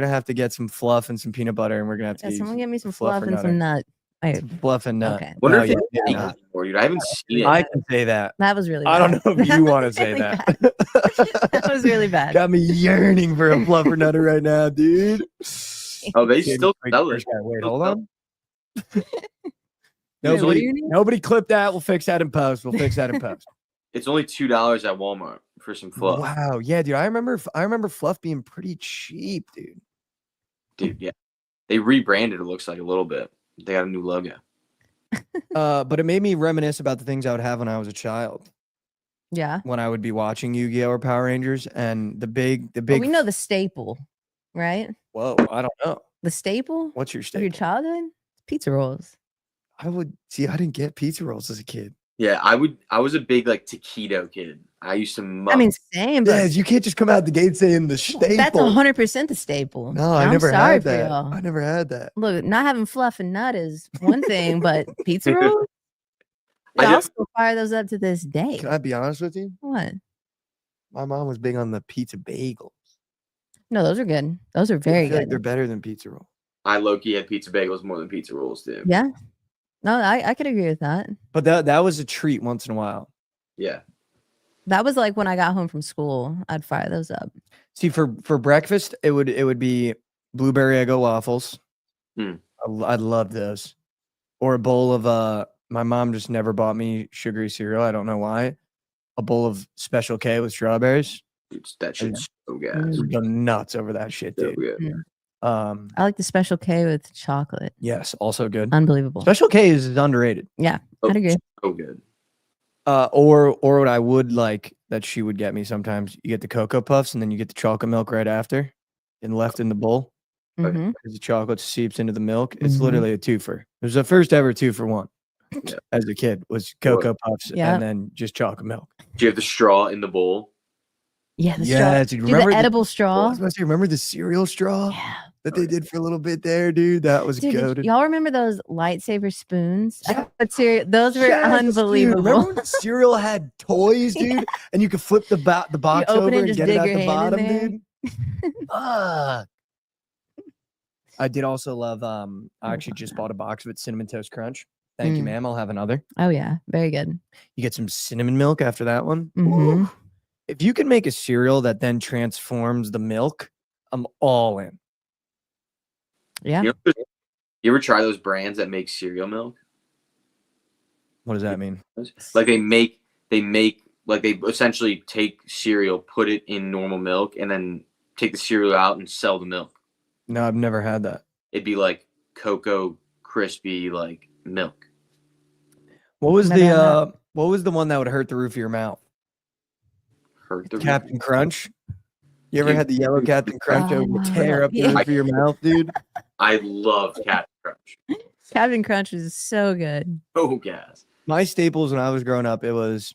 have to get some fluff and some peanut butter, and we're gonna have to Yeah, use someone get me some fluff fluff or and some nutter. nut. Wait, some fluff and nut. okay. Wonder Oh, if yeah, it's yeah, vegan nut. before, dude. I haven't seen it. I can say that. That was really bad. I don't know if you want to say Really that. That was really bad. Got me yearning for a fluffer nutter right now, dude. Oh, they Dude, still wait, sell it. first guy, wait, hold Still on. Wait, what do Nobody, you need? nobody clip that. We'll fix that in post. We'll fix that in post. It's only $2 at Walmart for some fluff. Wow, yeah, dude. I remember fluff being pretty cheap, dude. Dude, yeah. They rebranded, it looks like, a little bit. They got a new logo. But it made me reminisce about the things I would have when I was a child. Yeah. When I would be watching Yu-Gi-Oh or Power Rangers, and the big. Well, we know the staple, right? Whoa, I don't know. The staple What's your of your staple? childhood? Pizza rolls. I didn't get pizza rolls as a kid. Yeah, I was a big like taquito kid. I used to I mean, mug. same, Yeah, but you can't just come out the gate saying the staple. that's 100% the staple. No, I I'm never sorry had for that. y'all. I never had that. Look, not having fluff and nut is one thing, but pizza rolls? I I just- also fire those up to this day. Can I be honest with you? What? My mom was big on the pizza bagels. No, those are good. Those are I very feel like good. they're better than pizza roll. I low-key had pizza bagels more than pizza rolls, dude. Yeah. No, I could agree with that. But that was a treat once in a while. Yeah. That was like when I got home from school, I'd fire those up. See, for breakfast, it would be blueberry Eggo waffles. Mm. I love those. Or a bowl of my mom just never bought me sugary cereal. I don't know why. A bowl of Special K with strawberries. Dude, that shit's so Mm. gas. We'd go nuts over that shit, So dude. good. I like the Special K with chocolate. Yes, also good. Unbelievable. Special K is underrated. Yeah, Oh, I'd agree. so good. Or what I would like that she would get me sometimes. You get the Cocoa Puffs and then you get the chocolate milk right after, and left in the bowl Mhm. because the chocolate seeps into the milk. It's Mhm. literally a twofer. It was the first ever 2-for-1 Yeah. as a kid. Was Cocoa Puffs Yeah. and then just chocolate milk. Do you have the straw in the bowl? Yeah, the straw. Yeah, dude, Dude, remember the the- edible I straw. was about to say, remember the cereal straw Yeah. that they did for a little bit there, dude? That was Dude, good. y'all remember those lightsaber spoons? Yeah. Those were unbelievable. Remember when the cereal had toys, dude, and you could flip the box open over it, and just get it dig out your the hand in bottom, there. dude? Fuck. I did also love. I actually just bought a box of it, cinnamon toast crunch. Thank you, Mm. ma'am. I'll have another. Oh yeah, very good. You get some cinnamon milk after that one. Mhm. Ooh. If you can make a cereal that then transforms the milk, I'm all in. Yeah. You ever try those brands that make cereal milk? What does that mean? Like they make like they essentially take cereal, put it in normal milk, and then take the cereal out and sell the milk. No, I've never had that. It'd be like cocoa crispy like milk. What was Never had what was the one that would hurt the roof of your mouth? Hurt the Captain Crunch. You ever Dude, had the yellow Captain Crunch over the Oh, tear up the yeah. roof of your mouth, dude? I love Captain Crunch. Captain Crunch is so good. Oh, gas. My staples when I was growing up, it was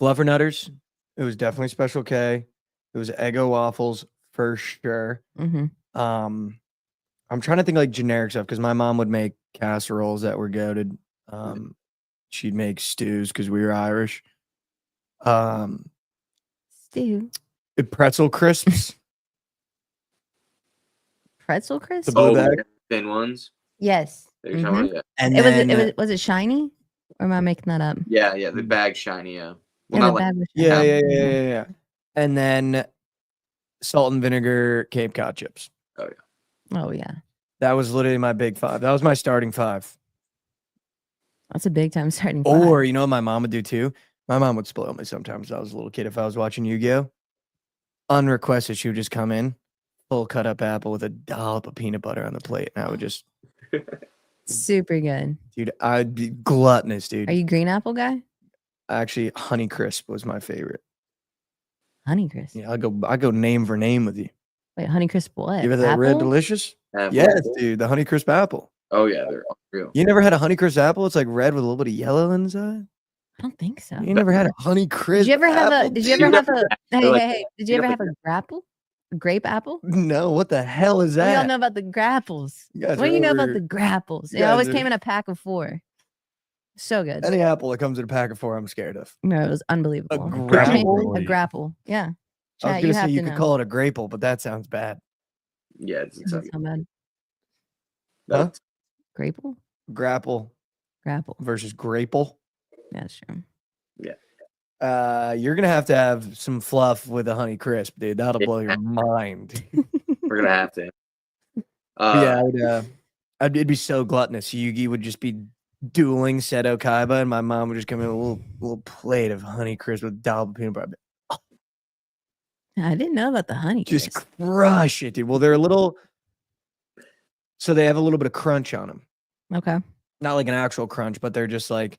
Fluffernutters. It was definitely Special K. It was Eggo waffles for sure. Mm-hmm. I'm trying to think like generic stuff because my mom would make casseroles that were goated. She'd make stews because we were Irish. Stew. Pretzel crisps. Pretzel crisp? The blue Oh, bag. thin ones. Yes. That you're talking about, yeah. And It was, then, was it shiny? Or am I making that up? Yeah, the bag shiny, yeah. Well, Yeah, not the like bag was shiny. yeah. And then salt and vinegar Cape Cod chips. Oh, yeah. That was literally my big five. That was my starting five. That's a big time starting five. Or you know what my mom would do too? My mom would spoil me sometimes. I was a little kid. If I was watching Yu-Gi-Oh, unrequested, she would just come in, full cut up apple with a dollop of peanut butter on the plate, and I would just, Super good. dude, I'd be gluttonous, dude. Are you green apple guy? Actually, Honey Crisp was my favorite. Honey crisp. Yeah, I go name for name with you. Wait, honey crisp what? Give it that red Apple? delicious. apple. Yes, dude, the Honey Crisp apple. Oh, yeah, they're unreal. You never had a Honey Crisp apple? It's like red with a little bit of yellow inside. I don't think so. You never had a Honey Crisp? Did you ever have a? apple? Did you ever have a? Hey, like- hey, hey! Did you ever have a grapple? A grape apple? No, what the hell is What do y'all that? know about the grapples? You guys What do are you know about over- the grapples? It guys always are- came in a pack of 4. So good. Any apple that comes in a pack of 4, I'm scared of. No, it was unbelievable. grapple? A grapple. Yeah. I was Chat, gonna say have you to could know. call it a grapple, but that sounds bad. Yeah, it's Doesn't sound bad. Huh? Grapple? Grapple Grapple. versus grapple. Yeah, that's true. You're gonna have to have some fluff with a Honey Crisp, dude. That'll blow your mind. We're gonna have to. Yeah, it'd be so gluttonous. Yugi would just be dueling Seto Kaiba, and my mom would just come in with a little plate of Honey Crisp with dollop of peanut butter. I didn't know about the honey Just crisp. crush it, dude. Well, they're a little, so they have a little bit of crunch on them. Okay. Not like an actual crunch, but they're just like,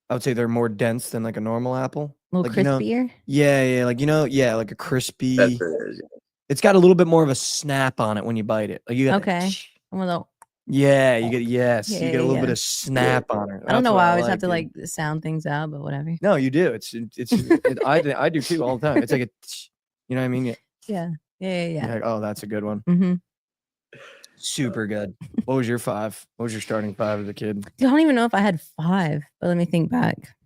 I would say they're more dense than like a normal apple. A little Like, you know, crispier. Yeah, like a crispy. That's what it is. It's got a little bit more of a snap on it when you bite it. Like you got Okay. I'm a little, Yeah, you get you get a little Yeah. bit of snap on it. I don't know That's what why I always have to dude. like sound things out, but whatever. No, you do. I do too all the time. It's like you know what I mean? Yeah. You're Yeah. like, oh, that's a good one. Mm-hmm. Super good. What was your 5? What was your starting 5 as a kid? Dude, I don't even know if I had 5, but let me think back.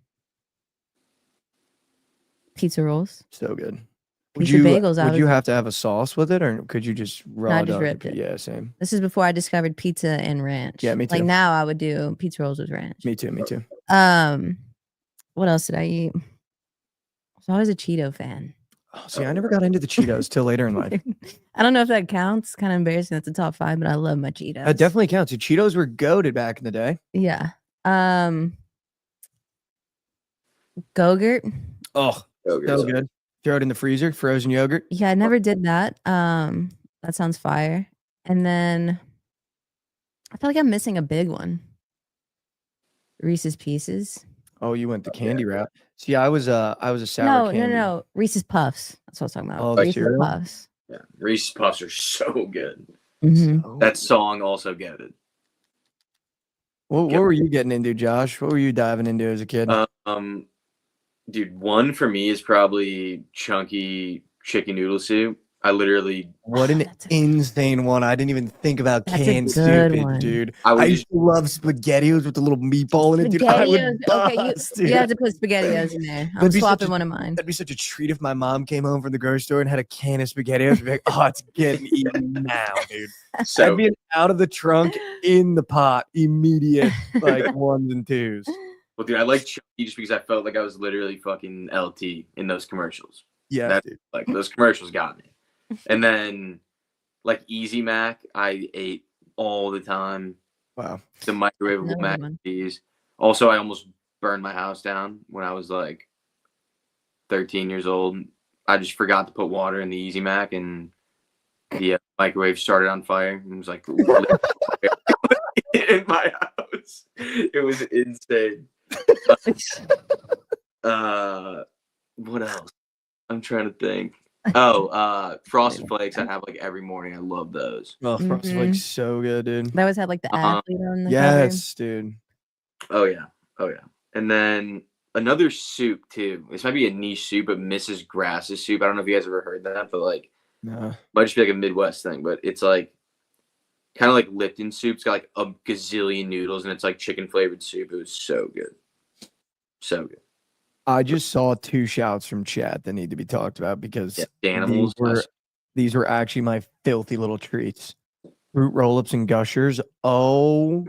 Pizza rolls. So good. Pizza bagels, I Would you was- have to have a sauce with it, or could you just raw I just dog ripped it. Yeah, same. This is before I discovered pizza and ranch. Yeah, me Like too. now I would do pizza rolls with ranch. Me too. What else did I eat? I was always a Cheeto fan. Oh, see, I never got into the Cheetos till later in life. I don't know if that counts. Kind of embarrassing. That's a top 5, but I love my Cheetos. That definitely counts. The Cheetos were goated back in the day. Yeah. Go-Gurt. Oh, so good. Throw it in the freezer, frozen yogurt. Yeah, I never did that. That sounds fire. And then I feel like I'm missing a big one. Reese's Pieces. Oh, you went the candy route. See, I was a sour candy. No. Reese's Puffs. That's what I was talking about. Oh, the Reese's cereal? Puffs. Yeah, Reese's Puffs are so good. Mhm. Oh. That song also get it. What were you getting into, Josh? What were you diving into as a kid? Dude, one for me is probably chunky chicken noodle soup. I literally, What an that's a- insane one. I didn't even think about That's a canned good soup, one. dude. I would I just, used to love SpaghettiOs with the little meatball in it, dude. I would SpaghettiOs. Okay, bust, dude. you have to put SpaghettiOs in there. I'm That'd be such swapping a- one of mine. That'd be such a treat if my mom came home from the grocery store and had a can of SpaghettiOs. I'd be like, oh, it's getting eaten now, dude. so That'd be an out of the trunk, in the pot, immediate, like 1s and 2s. well, dude, I like chunky just because I felt like I was literally fucking LT in those commercials. Yeah, That- dude. Like those commercials got me. And then like Easy Mac, I ate all the time. Wow. The microwavable Another mac one. and cheese. Also, I almost burned my house down when I was like 13 years old. I just forgot to put water in the Easy Mac, and the microwave started on fire. It was like in my house. It was insane. What else? I'm trying to think. Frosted Flakes I have like every morning. I love those. Oh, Frosted Mhm. Flakes so good, dude. They always had like the Uh-huh. athlete on the Yes, dude. Oh yeah. And then another soup too. This might be a niche soup, but Mrs. Grass's soup. I don't know if you guys ever heard that, but like No. might just be like a Midwest thing. But it's like kind of like Lipton soup. It's got like a gazillion noodles, and it's like chicken flavored soup. It was so good, so good. I just saw 2 shouts from chat that need to be talked about because Yeah, Danimals. these were actually my filthy little treats. Fruit roll-ups and gushers. Oh,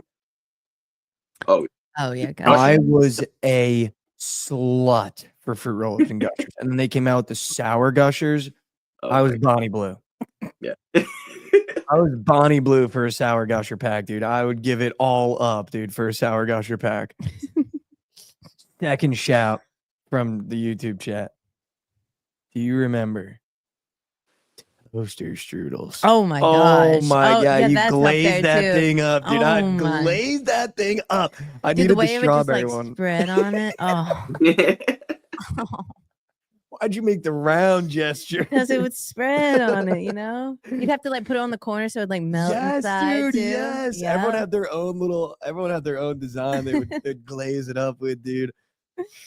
cover. Oh yeah, gosh. I was a slut for fruit roll-ups and gushers. And then they came out with the sour gushers. I was Bonnie Blue. Yeah. I was Bonnie Blue for a sour gusher pack, dude. I would give it all up, dude, for a sour gusher pack. Second shout from the YouTube chat. Do you remember toaster strudels? Oh my Oh gosh. my god, yeah, you that's up glazed there, that too. thing up, dude. I Oh my. glazed that thing up. I Dude, needed the the way it would just strawberry like one. spread on it. Oh, Why'd you make the round gesture? because it would spread on it, you know? You'd have to like put it on the corner so it'd like melt Yes, inside dude. too. Yes. Yeah. Everyone had their own design they'd glaze it up with, dude.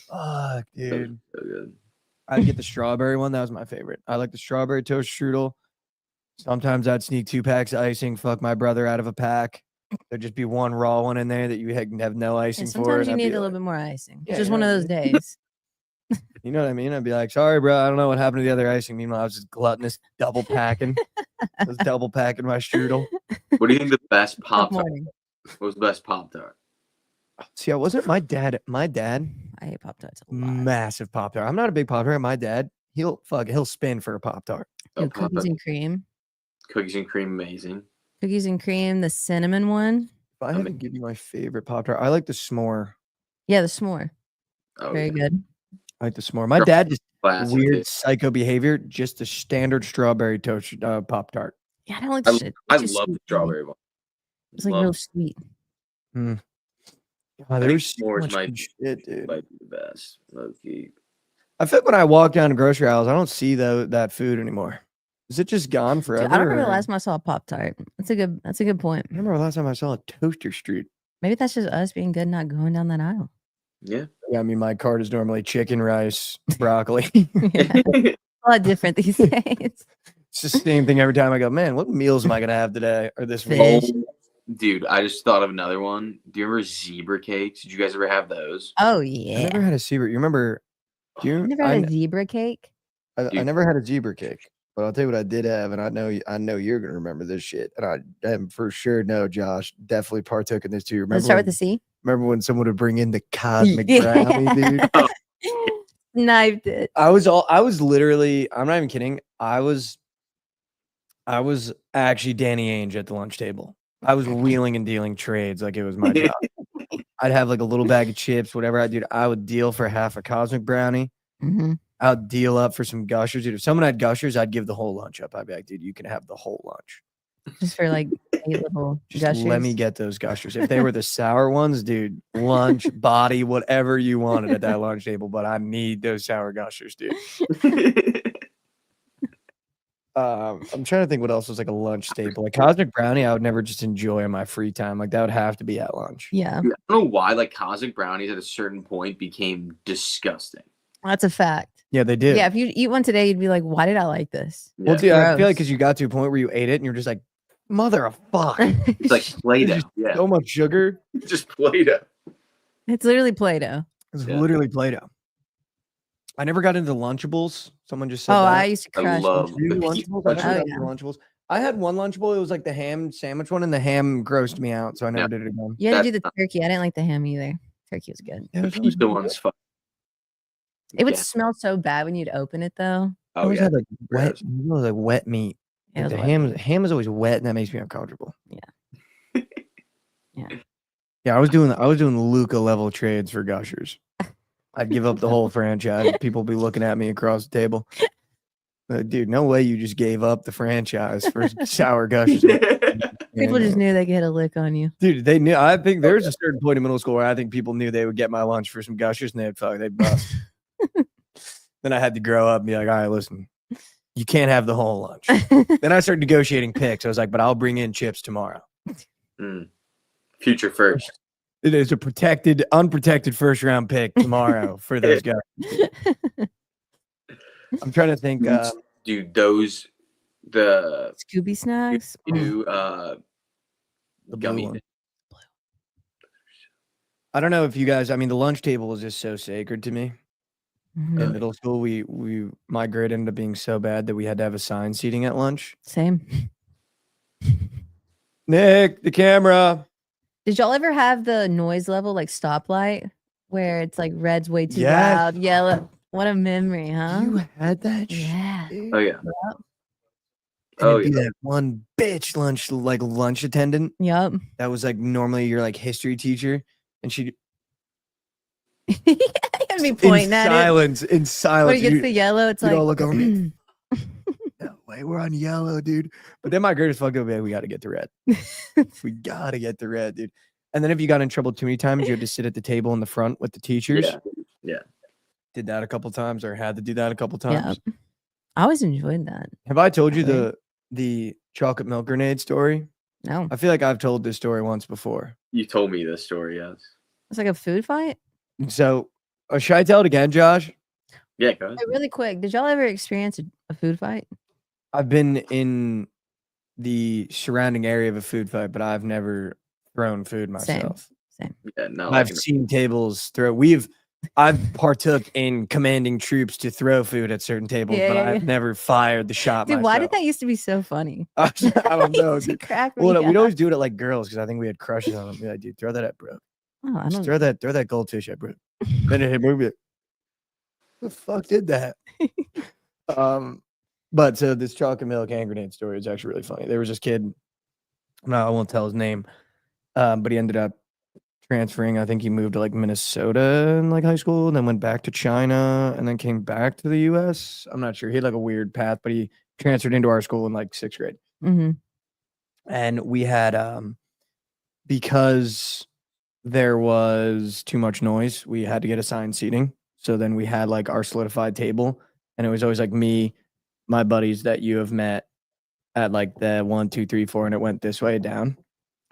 Fuck, dude. So good. I'd get the strawberry one. That was my favorite. I like the strawberry toast strudel. Sometimes I'd sneak 2 packs of icing, fuck my brother out of a pack. There'd just be one raw one in there that you have no Yeah, icing for. sometimes you and I'd need be a little like, bit more icing. Yeah, It's just you one know of what those I days. you know what I mean? I'd be like, sorry, bro. I don't know what happened to the other icing. Meanwhile, I was just gluttonous, double packing. I was double packing my strudel. What do you think the best Tough Pop Tart? morning. What was the best Pop Tart? See, I wasn't my dad. My dad, I hate Pop Tarts a lot. massive Pop Tart. I'm not a big Pop Tart. My dad, he'll spin for a Pop Tart. Dude, cookies and cream. Cookies and cream, amazing. Cookies and cream, the cinnamon one. If I had to give you my favorite Pop Tart, I like the s'more. Yeah, the s'more. Oh, Very yeah. good. I like the s'more. My dad just Classic, weird too. psycho behavior, just the standard strawberry toast Pop Tart. Yeah, I don't like I shit. love It's the just sweet. strawberry one. It's like Love real sweet. God, I think there's so s'mores much might good shit, dude. be the best. Low key. I feel like when I walk down to grocery aisles, I don't see that food anymore. Is it just gone Dude, forever? I don't remember the or- last time I saw a Pop Tart. That's a good point. I remember the last time I saw a toaster street. Maybe that's just us being good, not going down that aisle. Yeah. Yeah, I mean, my cart is normally chicken, rice, broccoli. Yeah, a lot different these days. It's the same thing every time I go, man, what meals am I going to have today or this week? Fish. Dude, I just thought of another one. Do you remember zebra cakes? Did you guys ever have those? Oh I yeah. never had a zebra. You remember? Do you? You never had a zebra cake? I never had a zebra cake, but I'll tell you what I did have, and I know you're gonna remember this shit, and I am for sure. No, Josh definitely partook in this too. Let's start with the C. Remember when someone would bring in the cosmic Yeah. brownie, dude? Sniped it. I was literally. I'm not even kidding. I was actually Danny Ainge at the lunch table. I was wheeling and dealing trades like it was my job. I'd have like a little bag of chips, whatever I do. I would deal for half a cosmic brownie. Mhm. I'd deal up for some gushers. Dude, if someone had gushers, I'd give the whole lunch up. I'd be like, dude, you can have the whole lunch. Just for like 8 little Just gushers. let me get those gushers. If they were the sour ones, dude, lunch, body, whatever you wanted at that lunch table, but I need those sour gushers, dude. I'm trying to think what else was like a lunch staple. Like cosmic brownie, I would never just enjoy in my free time. Like that would have to be at lunch. Yeah, I don't know why, like cosmic brownies at a certain point became disgusting. that's a fact. Yeah, they did. Yeah, if you eat one today, you'd be like, why did I like this? Well, Yeah. dude, I feel like Gross. because you got to a point where you ate it and you're just like, mother of fuck. It's like Play-Doh. Just Yeah, so much sugar. just Play-Doh. It's literally Play-Doh. It's Yeah. literally Play-Doh. I never got into Lunchables. Someone just said Oh, that. I used to I crush. love Do you do the Lunchables? I never Oh, got yeah. into Lunchables. I had one Lunchable. It was like the ham sandwich one, and the ham grossed me out, so I never Yeah. did it again. You had to do That's the turkey. I didn't like the ham either. Turkey was good. Yeah, it the was always pizza good. one's fun. It would Yeah. smell so bad when you'd open it though. It Oh always yeah. had like wet, Gross. it was like wet meat. It Like, was the wet. ham is always wet, and that makes me uncomfortable. Yeah. Yeah. Yeah, I was doing Luca level trades for gushers. I'd give up the whole franchise. People would be looking at me across the table. Dude, no way you just gave up the franchise for sour gushers. People just knew they could hit a lick on you. Dude, they knew. I think there's a certain point in middle school where I think people knew they would get my lunch for some gushers and they'd bust. Then I had to grow up and be like, all right, listen, you can't have the whole lunch. Then I started negotiating picks. I was like, but I'll bring in chips tomorrow. Future first. It is a unprotected first round pick tomorrow for those guys. I'm trying to think. Dude, the Scooby snacks. new The blue gummy. one. I don't know if you guys. I mean, the lunch table was just so sacred to me. Mhm. In middle school, my grade ended up being so bad that we had to have assigned seating at lunch. Same. Nick, the camera. Did y'all ever have the noise level like stoplight where it's like red's way too Yes. loud, yellow? What a memory, huh? You had that shit? Yeah. Oh yeah. And Oh it'd be yeah. that one bitch lunch attendant Yup. that was like normally your like history teacher, and she You gotta be pointing at it. in When silence. it gets the yellow, it's you'd like all look over me. No way, we're on yellow, dude. But then my grade was fucked up. Man, we got to get the red. We got to get the red, dude. And then if you got in trouble too many times, you had to sit at the table in the front with the teachers. Yeah. Did that a couple times, or had to do that a couple times. Yep. I always enjoyed that. Have I told you Okay. the chocolate milk grenade story? No. I feel like I've told this story once before. You told me this story, yes. It's like a food fight. So, should I tell it again, Josh? Yeah, go ahead. Hey, really quick, did y'all ever experience a food fight? I've been in the surrounding area of a food fight, but I've never thrown food myself. Yeah, no. I've seen tables throw. I've partook in commanding troops to throw food at certain tables, Yeah, but yeah, I've never fired the shot Dude, myself. why did that used to be so funny? I don't know. Used to Dude. crack me Well, we'd up. always do it at like girls because I think we had crushes on them. Be like, dude, throw that at bro. Oh, I Just don't. throw that goldfish at bro. Then it move it. Who the fuck did that? But so this chocolate milk hand grenade story is actually really funny. There was this kid. No, I won't tell his name. But he ended up transferring. I think he moved to like Minnesota in like high school, and then went back to China, and then came back to the US. I'm not sure. He had like a weird path, but he transferred into our school in like 6th grade. Mm-hmm. And we had because there was too much noise, we had to get assigned seating. So then we had like our solidified table, and it was always like me, my buddies that you have met at like the 1, 2, 3, 4, and it went this way down.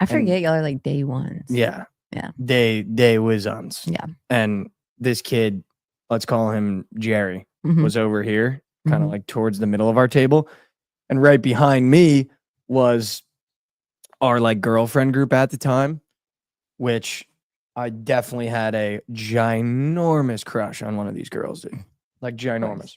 I forget y'all are like day ones. Yeah. Yeah. Day whiz-ons. Yeah. And this kid, let's call him Jerry, Mhm. was over here, kind of Mhm. like towards the middle of our table. And right behind me was our like girlfriend group at the time, which I definitely had a ginormous crush on one of these girls, dude. Like ginormous.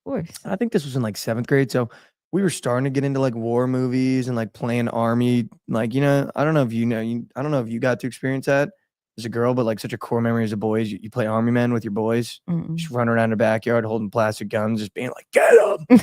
Of course. I think this was in like 7th grade. So we were starting to get into like war movies and like playing army. Like, you know, I don't know if I don't know if you got to experience that as a girl, but like such a core memory as a boy is you play army men with your boys, Mm-mm. just running around the backyard holding plastic guns, just being like, get them.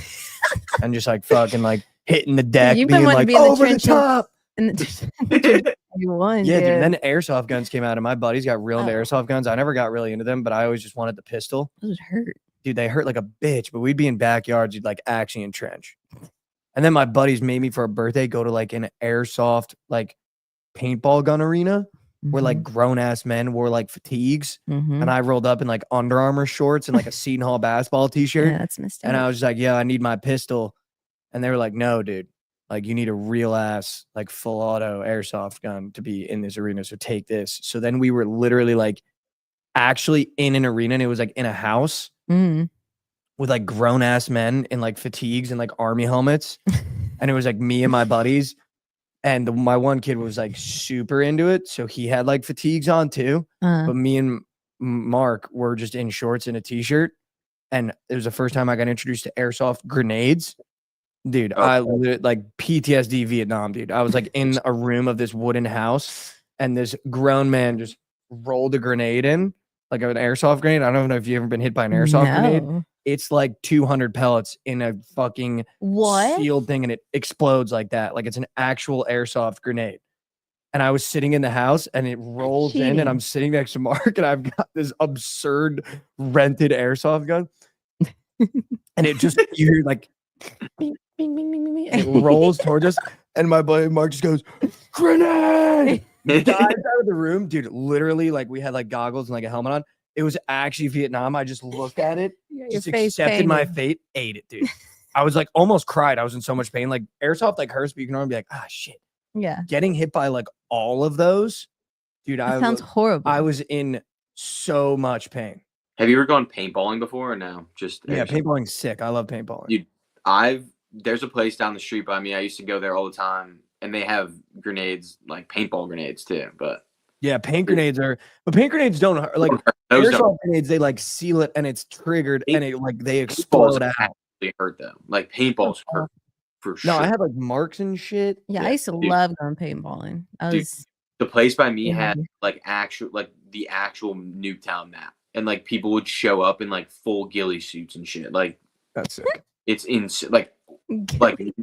And just like fucking like hitting the deck, you've been being wanting to like, be in the over the trenches. top. And the you won. Yeah, dude. dude. And then airsoft guns came out, and my buddies got real into Oh. airsoft guns. I never got really into them, but I always just wanted the pistol. Those hurt. Dude, they hurt like a bitch, but we'd be in backyards, you'd like actually entrench. And then my buddies made me for a birthday go to like an airsoft like paintball gun arena where like grown ass men wore like fatigues, Mhm. and I rolled up in like Under Armour shorts and like a Seton Hall basketball t-shirt. Yeah, that's mistake. And I was just like, yeah, I need my pistol. And they were like, no, dude, like you need a real ass, like full auto airsoft gun to be in this arena. So take this. So then we were literally like actually in an arena, and it was like in a house Mm. with like grown ass men in like fatigues and like army helmets. And it was like me and my buddies. And my one kid was like super into it. So he had like fatigues on too. But me and Mark were just in shorts and a t-shirt. And it was the first time I got introduced to airsoft grenades. Dude, I like PTSD Vietnam, dude. I was like in a room of this wooden house, and this grown man just rolled a grenade in, like an airsoft grenade. I don't know if you've ever been hit by an airsoft grenade. No. It's like 200 pellets in a fucking What? sealed thing, and it explodes like that. Like it's an actual airsoft grenade. And I was sitting in the house, and it rolls in, Cheating. and I'm sitting next to Mark, and I've got this absurd rented airsoft gun. And it just, you hear like, bing, bing, bing, bing, bing, bing, and it rolls towards us. And my buddy Mark just goes, grenade! Dives out of the room. Dude, literally, like we had like goggles and like a helmet on. It was actually Vietnam. I just looked at it, Yeah, just accepted my fate, ate it, dude. I was like almost cried. I was in so much pain. Like airsoft like hurts, but you can normally be like, ah, shit. Yeah. Getting hit by like all of those, dude. That sounds horrible. I was in so much pain. Have you ever gone paintballing before or no? Just Yeah, airsoft? paintballing's sick. I love paintballing. Dude, there's a place down the street by me. I used to go there all the time, and they have grenades, like paintball grenades too. But Yeah, paint grenades but paint grenades don't hurt. Like those airsoft grenades, they like seal it and it's triggered and it like they paintballs explode out. actually hurt them. Like paintballs hurt for sure. No, I had like marks and shit. Yeah, I used to dude. love going paintballing. I Dude, was the place by me had Yeah. like the actual Nuketown map, and like people would show up in like full ghillie suits and shit. Like That's sick. it's insane. Like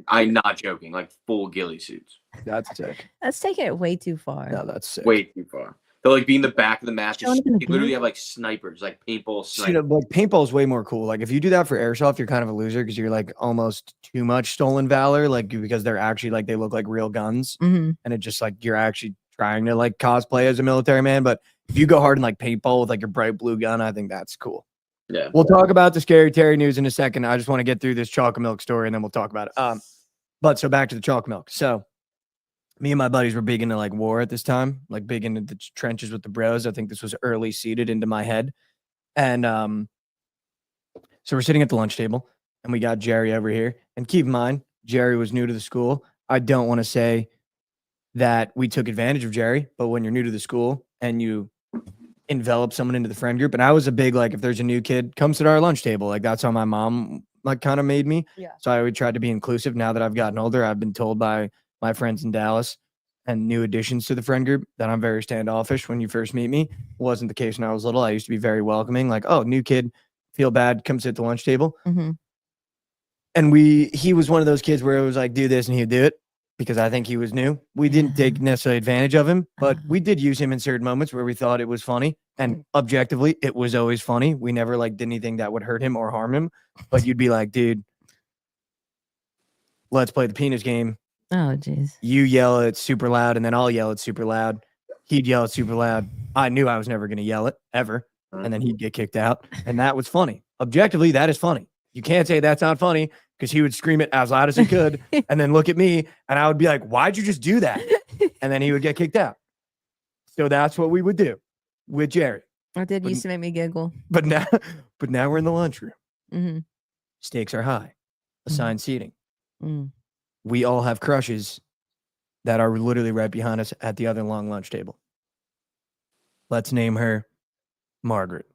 I'm not joking. Like full ghillie suits. That's sick. that's taking it way too far. No, that's sick. Way too far. They'll like be in the back of the map. Showing up in the They literally booth? have like snipers, like paintball See, snipers. like paintball is way more cool. Like if you do that for airsoft, you're kind of a loser because you're like almost too much stolen valor. Like because they're actually like they look like real guns, Mhm. and it just like you're actually trying to like cosplay as a military man. But if you go hard in like paintball with like your bright blue gun, I think that's cool. Yeah. We'll talk about the scary Terry news in a second. I just want to get through this chocolate milk story and then we'll talk about it. But so back to the chocolate milk. So me and my buddies were big into like war at this time, like big into the trenches with the bros. I think this was early seeded into my head. And so we're sitting at the lunch table and we got Jerry over here. And keep in mind, Jerry was new to the school. I don't want to say that we took advantage of Jerry, but when you're new to the school and you envelop someone into the friend group, and I was a big like, if there's a new kid, come sit at our lunch table. Like that's how my mom like kind of made me. Yeah. So I would try to be inclusive. Now that I've gotten older, I've been told by my friends in Dallas and new additions to the friend group that I'm very standoffish when you first meet me. Wasn't the case when I was little. I used to be very welcoming, like, oh, new kid, feel bad, come sit at the lunch table. Mhm. And he was one of those kids where it was like, do this and he'd do it because I think he was new. We didn't take necessarily advantage of him, but we did use him in certain moments where we thought it was funny. And objectively, it was always funny. We never like did anything that would hurt him or harm him. But you'd be like, dude, let's play the penis game. Oh, jeez. You yell it super loud, and then I'll yell it super loud. He'd yell it super loud. I knew I was never going to yell it ever. And then he'd get kicked out. And that was funny. Objectively, that is funny. You can't say that's not funny because he would scream it as loud as he could and then look at me and I would be like, why'd you just do that? And then he would get kicked out. So that's what we would do with Jerry. It did used to make me giggle. But now we're in the lunchroom. Mm-hmm. Stakes are high. Assigned seating. Mm. We all have crushes that are literally right behind us at the other long lunch table. Let's name her Margaret.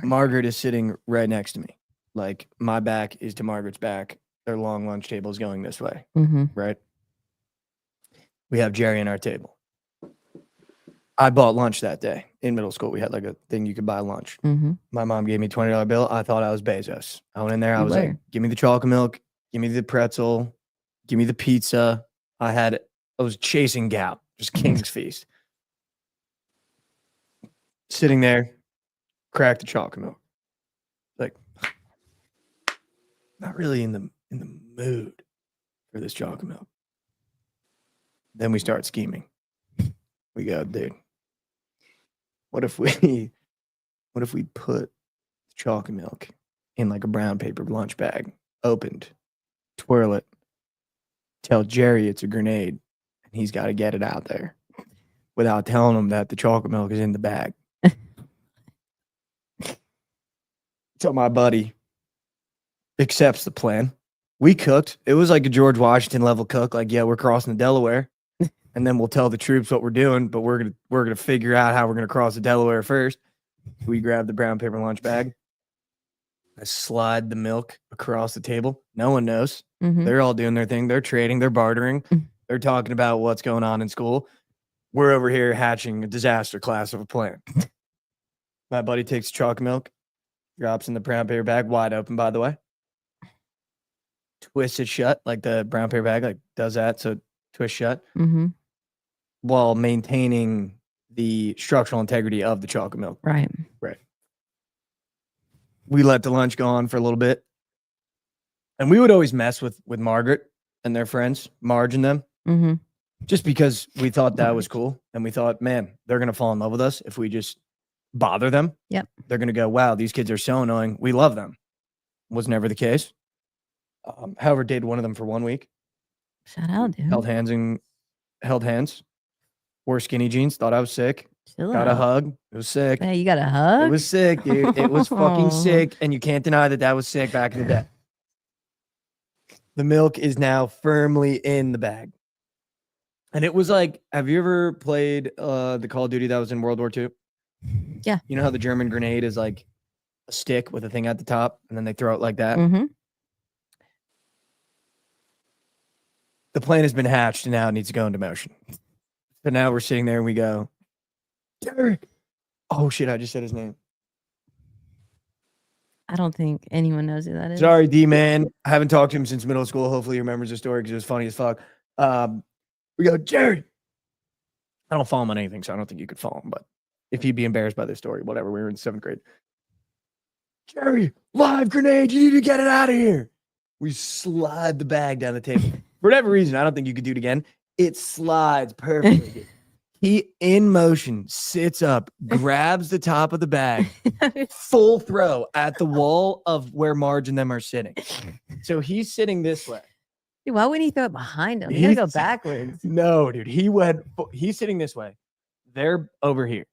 Margaret is sitting right next to me. Like my back is to Margaret's back. Their long lunch table is going this way, Mm-hmm. right? We have Jerry in our table. I bought lunch that day in middle school. We had like a thing you could buy lunch. Mm-hmm. My mom gave me a $20 bill. I thought I was Bezos. I went in there. I You was were. like, give me the chocolate milk. Give me the pretzel. Give me the pizza. I was chasing gout, just King's Feast. Sitting there, cracked the chocolate milk. Like, not really in the mood for this chocolate milk. Then we start scheming. We go, dude, what if we put chocolate milk in like a brown paper lunch bag, opened, twirl it, tell Jerry it's a grenade, and he's got to get it out there without telling him that the chocolate milk is in the bag. So my buddy accepts the plan. We cooked. It was like a George Washington level cook. Like, yeah, we're crossing the Delaware, and then we'll tell the troops what we're doing. But we're gonna figure out how we're gonna cross the Delaware first. We grab the brown paper lunch bag. I slide the milk across the table. No one knows. Mm-hmm. They're all doing their thing. They're trading. They're bartering. They're talking about what's going on in school. We're over here hatching a disaster class of a plan. My buddy takes chocolate milk, drops in the brown paper bag, wide open, by the way. Twists it shut, like the brown paper bag, like does that, so twist shut, Mm-hmm. while maintaining the structural integrity of the chocolate milk. Right. We let the lunch go on for a little bit, and we would always mess with Margaret and their friends, Marge and them, Mm-hmm. just because we thought that was cool, and we thought, man, they're gonna fall in love with us if we just bother them. Yep. They're gonna go, wow, these kids are so annoying. We love them. Was never the case. However, dated one of them for 1 week. Shout out, dude. Held hands. Wore skinny jeans. Thought I was sick. Chill Got a out. hug. It was sick. Hey, you got a hug? It was sick, dude. It was fucking Oh. sick, and you can't deny that that was sick back in the day. The milk is now firmly in the bag. And it was like, have you ever played the Call of Duty that was in World War II? Yeah. You know how the German grenade is like a stick with a thing at the top, and then they throw it like that? Mm-hmm. The plan has been hatched, and now it needs to go into motion. But now we're sitting there, and we go, Derek. Oh, shit, I just said his name. I don't think anyone knows who that is. Sorry, D-Man. I haven't talked to him since middle school. Hopefully he remembers the story because it was funny as fuck. We go, Jared. I don't follow him on anything, so I don't think you could follow him. But if he'd be embarrassed by this story, whatever. We were in 7th grade. Jerry, live grenade. You need to get it out of here. We slide the bag down the table. For whatever reason, I don't think you could do it again. It slides perfectly. He, in motion, sits up, grabs the top of the bag, full throw at the wall of where Marge and them are sitting. So he's sitting this way. Dude, why wouldn't he throw it behind him? He gotta go He's- backwards. No, dude. He's sitting this way. They're over here.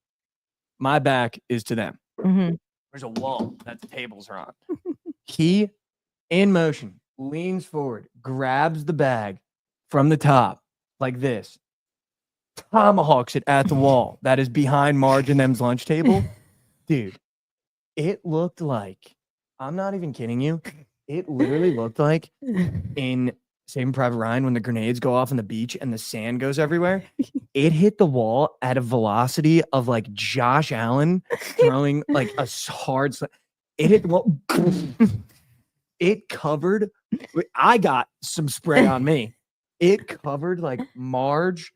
My back is to them. Mm-hmm. There's a wall that the tables are on. He, in motion, leans forward, grabs the bag from the top like this, tomahawks it at the wall that is behind Marge and them's lunch table. Dude, it looked like, I'm not even kidding you, it literally looked like in Saving Private Ryan when the grenades go off on the beach and the sand goes everywhere. It hit the wall at a velocity of like Josh Allen throwing like a hard it hit the wall. It covered, I got some spray on me. It covered like Marge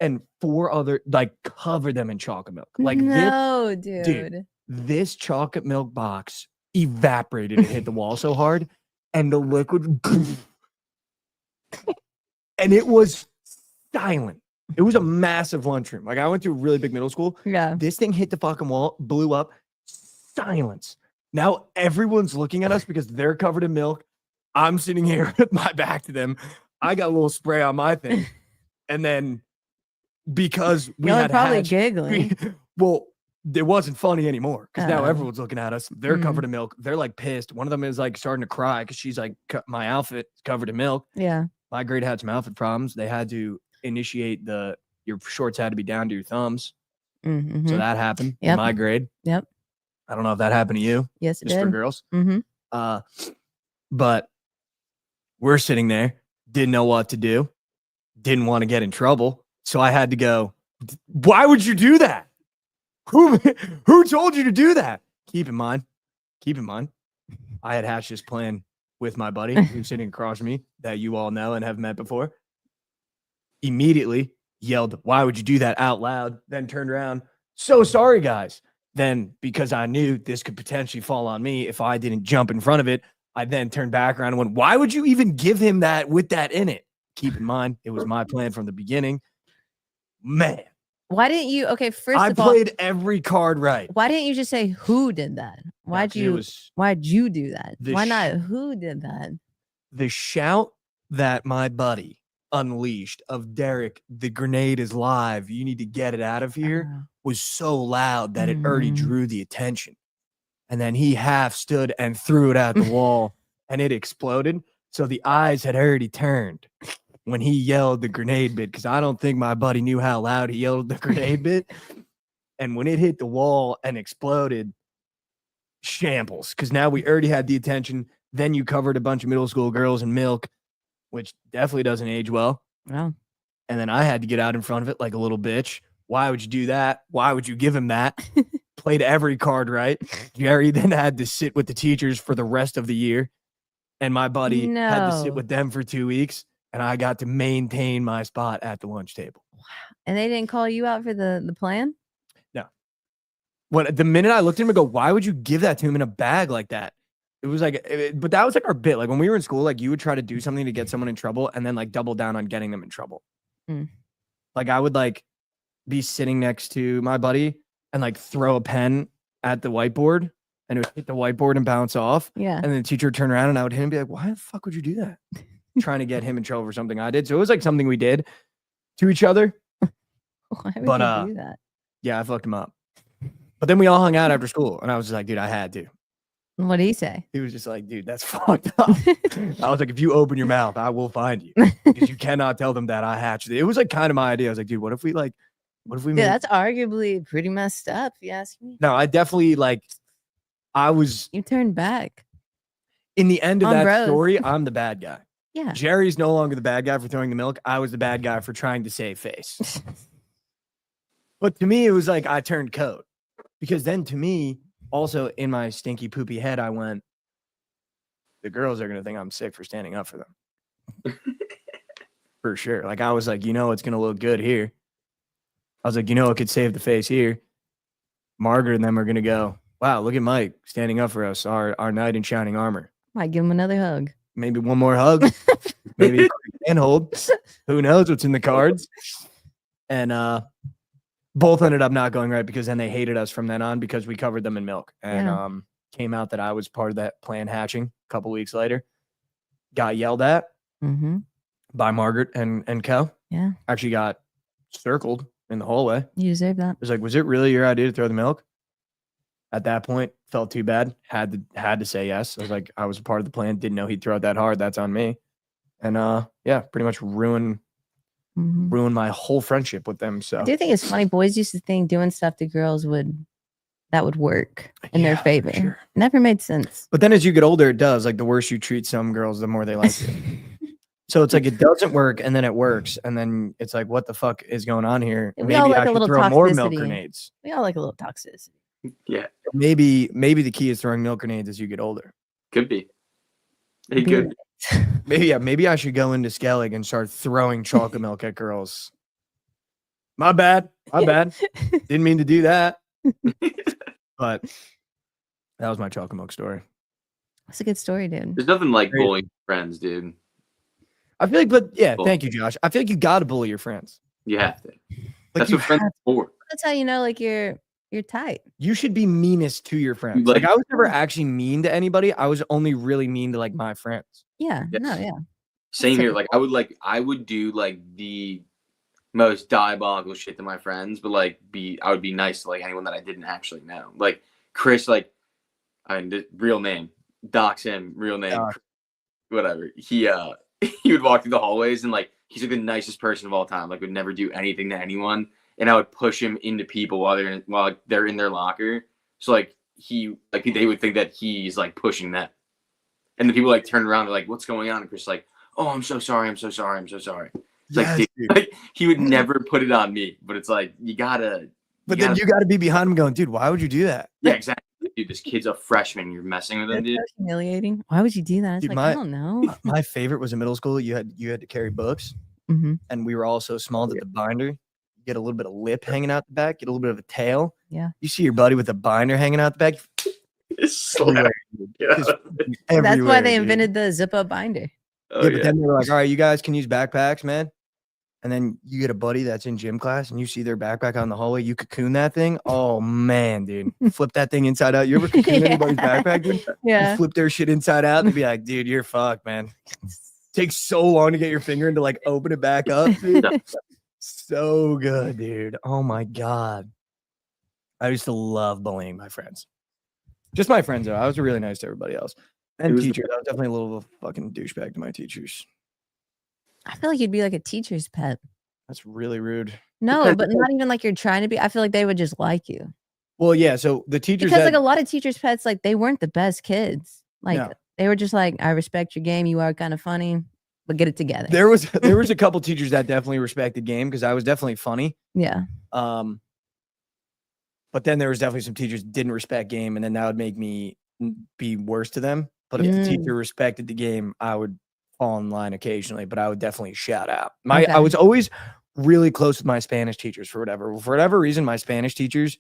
and 4 other, like covered them in chocolate milk. Like no, dude. This chocolate milk box evaporated and hit the wall so hard, and the liquid, and it was silent. It was a massive lunchroom. Like I went to a really big middle school. Yeah. This thing hit the fucking wall, blew up, silence. Now everyone's looking at us because they're covered in milk. I'm sitting here with my back to them. I got a little spray on my thing. And then because we Y'all are had probably hatched- giggling. well, it wasn't funny anymore because now Oh. everyone's looking at us. They're covered in milk. They're like pissed. One of them is like starting to cry because she's like, my outfit is covered in milk. Yeah. My grade had some outfit problems. They had to initiate your shorts had to be down to your thumbs. Mm-hmm. So that happened in Yep. my grade. Yep. I don't know if that happened to you, Yes, it just for did. girls. Mm-hmm. But we're sitting there, didn't know what to do, didn't want to get in trouble. So I had to go, why would you do that? Who told you to do that? Keep in mind, I had hatched this plan with my buddy who's sitting across from me that you all know and have met before. Immediately yelled, why would you do that out loud? Then turned around, so sorry, guys. Then, because I knew this could potentially fall on me if I didn't jump in front of it, I then turned back around and went, why would you even give him that with that in it? Keep in mind, it was my plan from the beginning. Man, Why didn't you? Okay, first I of all, played every card right. why didn't you just say who did that? Why'd you do that? the Why sh- not who did that? The shout that my buddy unleashed of Derek, the grenade is live, you need to get it out of here, Oh. was so loud that it already Mm. drew the attention. And then he half stood and threw it at the wall and it exploded. So the eyes had already turned when he yelled the grenade bit, because I don't think my buddy knew how loud he yelled the grenade bit. And when it hit the wall and exploded, shambles, because now we already had the attention. Then you covered a bunch of middle school girls in milk, which definitely doesn't age well. Wow. And then I had to get out in front of it like a little bitch. Why would you do that? Why would you give him that? Played every card right. Jerry then had to sit with the teachers for the rest of the year. And my buddy had to sit No. with them for 2 weeks. And I got to maintain my spot at the lunch table. And they didn't call you out for the plan? When the minute I looked at him and go, why would you give that to him in a bag like that? It was like, but that was like our bit. Like when we were in school, like you would try to do something to get someone in trouble and then like double down on getting them in trouble. Mm. Like I would like be sitting next to my buddy and like throw a pen at the whiteboard and it would hit the whiteboard and bounce off. Yeah. And then the teacher would turn around and I would hit him and be like, why the fuck would you do that? Trying to get him in trouble for something I did. So it was like something we did to each other. Why would But, you do that? Yeah, I fucked him up. But then we all hung out after school and I was just like, dude, I had to. What did he say? He was just like, dude, that's fucked up. I was like, if you open your mouth, I will find you. Because you cannot tell them that I hatched it. It was like kind of my idea. I was like, dude, what if we Yeah, made... that's arguably pretty messed up, if you ask me. No, I definitely I was You turned back. in the end of On that bros. story, I'm the bad guy. Yeah. Jerry's no longer the bad guy for throwing the milk. I was the bad guy for trying to save face. But to me, it was like I turned coat. Because then to me, also in my stinky poopy head, I went, the girls are going to think I'm sick for standing up for them. For sure. Like I was like, it's going to look good here. I was like, it could save the face here. Margaret and them are going to go, wow, look at Mike standing up for us, our knight in shining armor. Might give him another hug. Maybe one more hug. Maybe a handhold. Who knows what's in the cards? And both ended up not going right because then they hated us from then on because we covered them in milk. And came out that I was part of that plan hatching a couple weeks later. Got yelled at by Margaret and Co. Yeah. Actually got circled in the hallway. You deserve that. It was like, was it really your idea to throw the milk? At that point, felt too bad. Had to say yes. I was like, I was a part of the plan. Didn't know he'd throw it that hard. That's on me. And pretty much ruined my whole friendship with them. So I do think it's funny. Boys used to think doing stuff to girls would work in their favor. Sure. Never made sense. But then as you get older, it does. Like the worse you treat some girls, the more they like you. So it's like it doesn't work and then it works. And then it's like, what the fuck is going on here? We Maybe all like I a should little throw more milk toxicity. grenades. We all like a little toxicity. Yeah, Maybe the key is throwing milk grenades as you get older. could be. It could. Maybe I should go into Skellig and start throwing chocolate milk at girls. My bad. Didn't mean to do that. But that was my chocolate milk story. That's a good story, dude. There's nothing like bullying friends, dude. I feel like, thank you, Josh. I feel like you got to bully your friends. You have to. Like That's you what friends are for. That's how you know, like you're tight. You should be meanest to your friends. Like I was never actually mean to anybody. I was only really mean to like my friends. Yeah. Yeah. No. Yeah. Same here. Like I would do like the most diabolical shit to my friends, but I would be nice to like anyone that I didn't actually know. Like Chris, the real name, dox him, real name, whatever. He would walk through the hallways and like he's like the nicest person of all time. Like would never do anything to anyone, and I would push him into people while they're in their locker. So they would think that he's like pushing them, and the people like turn around, they're like, "What's going on?" And Chris like, "Oh, I'm so sorry. It's Yes, like, dude, he would never put it on me, but it's like you gotta. Then you gotta be behind him, going, dude, why would you do that? Yeah, exactly. Dude, this kid's a freshman. You're messing with him, dude. So humiliating. Why would you do that? It's Dude, I don't know. My favorite was in middle school. You had to carry books, and we were all so small that the binder, you get a little bit of lip hanging out the back, get a little bit of a tail. Yeah. You see your buddy with a binder hanging out the back. Everywhere, Yeah. That's why they dude. invented the zip-up binder. Oh, But then they were like, all right, you guys can use backpacks, man. And then you get a buddy that's in gym class and you see their backpack on the hallway. You cocoon that thing. Oh, man, dude. Flip that thing inside out. You ever cocoon anybody's backpack, dude? Yeah. You flip their shit inside out and be like, dude, you're fucked, man. Takes so long to get your finger and to like open it back up, dude. So good, dude. Oh, my God. I used to love bullying my friends. Just my friends, though. I was really nice to everybody else. And teachers. I was definitely a little fucking douchebag to my teachers. I feel like you'd be like a teacher's pet. That's really rude. No, but not even like you're trying to be. I feel like they would just like you. Well, yeah. So the teachers Because like a lot of teachers' pets, like they weren't the best kids. Like No. they were just like, I respect your game. You are kind of funny, but get it together. there was a couple teachers that definitely respected game because I was definitely funny. Yeah. But then there was definitely some teachers that didn't respect game, and then that would make me be worse to them. But if the teacher respected the game, I would fall in line occasionally, but I would definitely shout out. I was always really close with my Spanish teachers for whatever reason. My Spanish teachers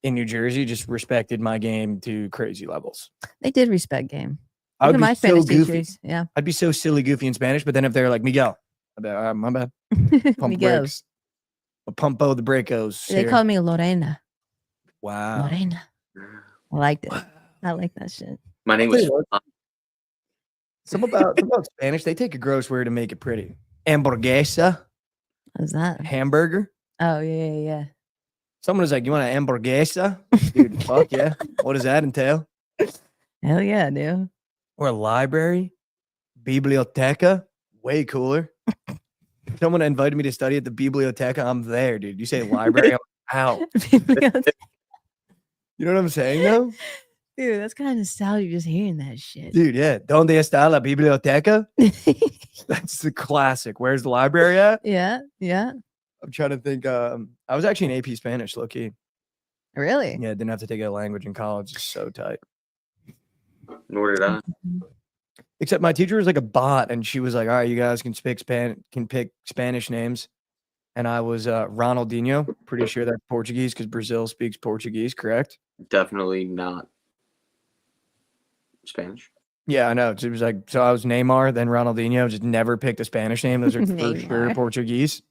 in New Jersey just respected my game to crazy levels. They did respect game. I would Even be my so Spanish goofy. teachers. Yeah. I'd be so silly goofy in Spanish, but then if they're like Miguel, I'd be like, my bad. Pump Miguel. brakes. Pumpo the brakos. They here. called me Lorena. Wow. Lorena. I liked it. I like that shit. My name I'll tell was. you what, something about Spanish. They take a gross word to make it pretty. Hamburguesa, What's that? hamburger. Oh yeah. Someone was like, "You want an hamburguesa?" Dude, fuck yeah. What does that entail? Hell yeah, dude. Or a library, biblioteca, way cooler. Someone invited me to study at the biblioteca. I'm there, dude. You say library, I'm out. You know what I'm saying, though? Dude, that's kind of nostalgic just hearing that shit. Dude, yeah. ¿Dónde está la biblioteca? That's the classic. Where's the library at? Yeah. I'm trying to think. I was actually in AP Spanish, low key. Really? Yeah, didn't have to take a language in college. It's so tight. Nor did I. Except my teacher was like a bot, and she was like, "All right, you guys can pick Spanish names." And I was Ronaldinho. Pretty sure that's Portuguese because Brazil speaks Portuguese, correct? Definitely not Spanish. Yeah, I know. It was like, so I was Neymar, then Ronaldinho. Just never picked a Spanish name. Those are for sure Neymar. Portuguese.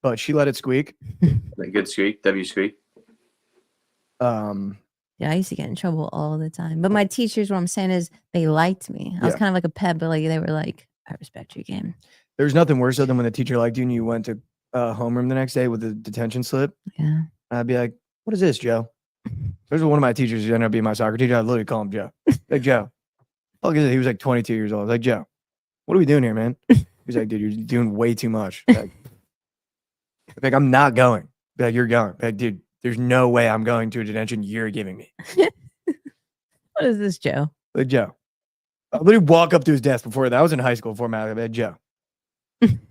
But she let it squeak. Like good squeak. W squeak. Yeah, I used to get in trouble all the time. But my teachers, what I'm saying is they liked me. I was Yeah. kind of like a pet, but like they were like, I respect your game. There's nothing worse though than when the teacher liked you and you went to homeroom the next day with a detention slip. Yeah. I'd be like, "What is this, Joe?" There's one of my teachers who ended up being my soccer teacher. I'd literally call him Joe. Like, Joe. Fuck is it? He was like 22 years old. I was like, "Joe, what are we doing here, man?" He's like, "Dude, you're doing way too much." Like, I'm not going. Be like, "You're going." Be like, "Dude, there's no way I'm going to a detention you're giving me." What is this, Joe? Like, Joe. I literally walk up to his desk before that. I was in high school before my like, Joe.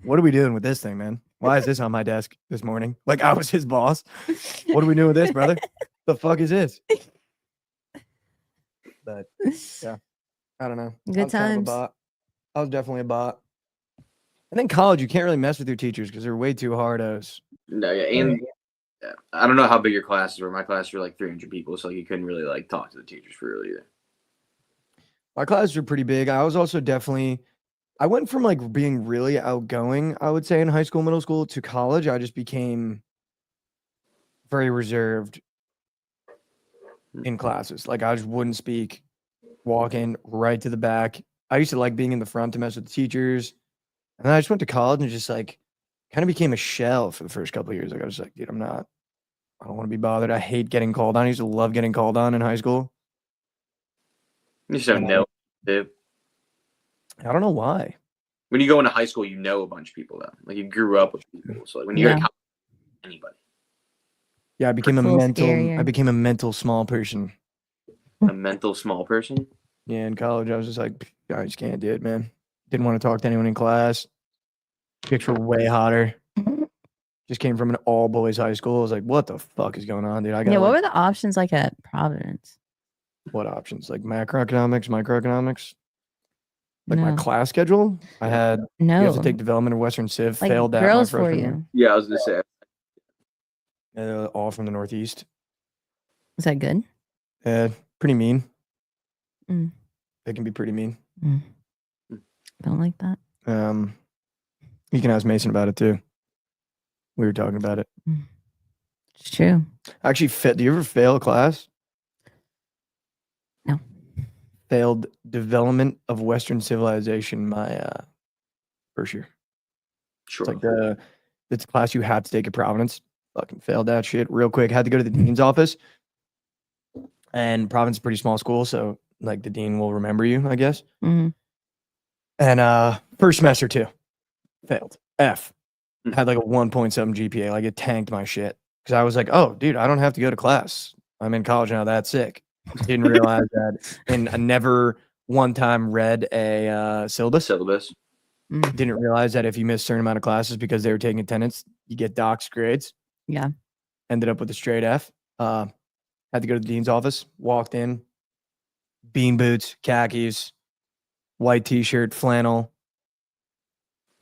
What are we doing with this thing, man? Why is this on my desk this morning? Like I was his boss. What are we doing with this, brother? The fuck is this? But yeah, I don't know. Good I was kind of a times. bot. I was definitely a bot. And then college, you can't really mess with your teachers because they're way too hard as. No, yeah, and yeah, I don't know how big your classes were. My classes were like 300 people, so like you couldn't really like talk to the teachers for real either. My classes were pretty big. I was also definitely. I went from like being really outgoing, I would say, in high school, middle school to college. I just became very reserved in classes. Like I just wouldn't speak, walk in right to the back. I used to like being in the front to mess with the teachers. And then I just went to college and just like kind of became a shell for the first couple of years. Like I was like, dude, I don't want to be bothered. I hate getting called on. I used to love getting called on in high school. You just have no. Dude. I don't know why. When you go into high school, you know a bunch of people though. Like you grew up with people. So like when you go to Yeah. college, anybody. Yeah, I became a It's a little mental. I scarier. became a mental small person. A mental small person. Yeah, in college, I was just like, I just can't do it, man. Didn't want to talk to anyone in class. Chicks were way hotter. Just came from an all boys high school. I was like, what the fuck is going on, dude? I got Yeah, what like, were the options like at Providence? what options? Like macroeconomics, microeconomics. Like my No. class schedule, I had you have No. to take development of Western Civ. Like Failed that my girls for freshman year. you. Yeah, I was gonna say. All from the Northeast. Is that good? Pretty mean. Mm. They can be pretty mean. Don't like that. You can ask Mason about it too. We were talking about it. It's true. Actually, do you ever fail a class? No. Failed development of Western civilization my first year. Sure. It's like it's a class you had to take at Providence. Fucking failed that shit real quick. Had to go to the dean's office. And Providence is a pretty small school, so like the dean will remember you, I guess. Mhm. And first semester too. Failed. F. Hmm. Had like a 1.7 GPA. Like it tanked my shit. Because I was like, oh, dude, I don't have to go to class. I'm in college now. That's sick. Didn't realize that. And I never one time read a syllabus. Didn't realize that if you miss a certain amount of classes because they were taking attendance, you get doxed grades. Yeah. Ended up with a straight F. Had to go to the dean's office. Walked in. Bean boots, khakis, white t-shirt, flannel,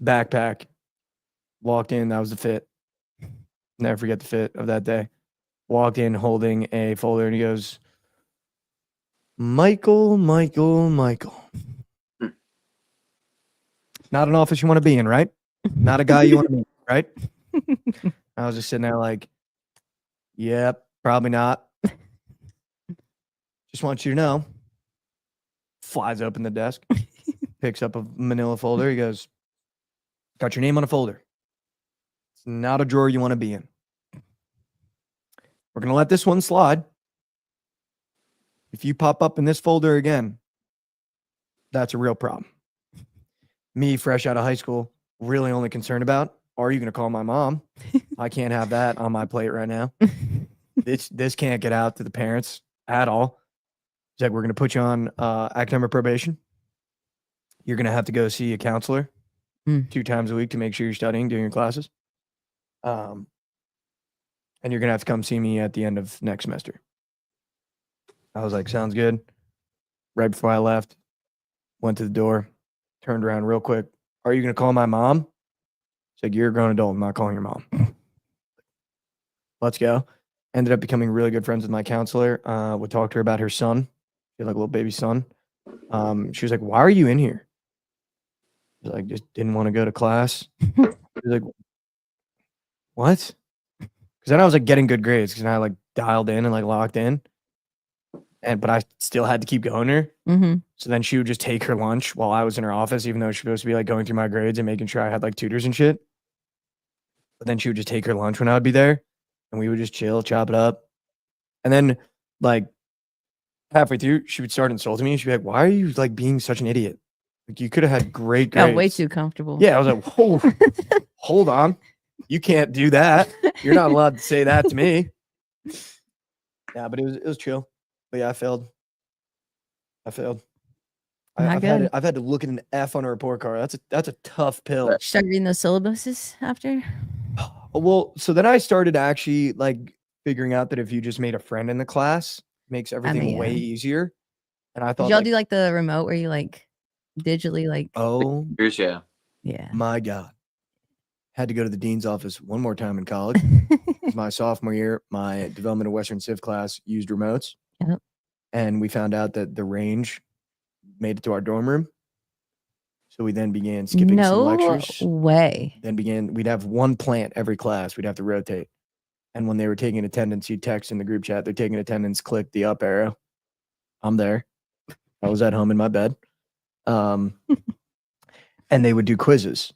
backpack. Walked in. That was the fit. Never forget the fit of that day. Walked in holding a folder and he goes, Michael. Not an office you want to be in, right? Not a guy you want to meet, right? I was just sitting there like, yep, probably not. just want you to know. Flies open the desk, picks up a manila folder. He goes, got your name on a folder. It's not a drawer you want to be in. We're going to let this one slide. If you pop up in this folder again, that's a real problem. Me, fresh out of high school, really only concerned about, are you going to call my mom? I can't have that on my plate right now. This can't get out to the parents at all. He's like, we're going to put you on academic probation. You're going to have to go see a counselor 2 times a week to make sure you're studying, doing your classes. And you're going to have to come see me at the end of next semester. I was like, sounds good. Right before I left, went to the door, turned around real quick. Are you going to call my mom? He's like, you're a grown adult. I'm not calling your mom. Let's go. Ended up becoming really good friends with my counselor. Would talk to her about her son. She had like a little baby son. She was like, why are you in here? I was like, just didn't want to go to class. She was like, what? Because then I was like getting good grades because I like dialed in and like locked in. But I still had to keep going her. So then she would just take her lunch while I was in her office, even though she was supposed to be like going through my grades and making sure I had like tutors and shit. But then she would just take her lunch when I would be there and we would just chill, chop it up. And then like halfway through, she would start insulting me. She'd be like, why are you like being such an idiot? Like you could have had great grades. Got way too comfortable. Yeah, I was like, whoa, hold on. You can't do that. You're not allowed to say that to me. Yeah, but it was chill. But yeah, I failed. I've had to look at an F on a report card. That's a tough pill. Start reading those syllabuses after. Well, so then I started actually like figuring out that if you just made a friend in the class, it makes everything way easier. And I thought, did y'all do like the remote where you like digitally like? Oh, yeah. My God. Had to go to the dean's office one more time in college. My sophomore year, my Development of Western Civ class used remotes. Yep. And we found out that the range made it to our dorm room. So we then began skipping some lectures. No way. We'd have one plant every class. We'd have to rotate. And when they were taking attendance, you'd text in the group chat, they're taking attendance, click the up arrow. I'm there. I was at home in my bed. And they would do quizzes.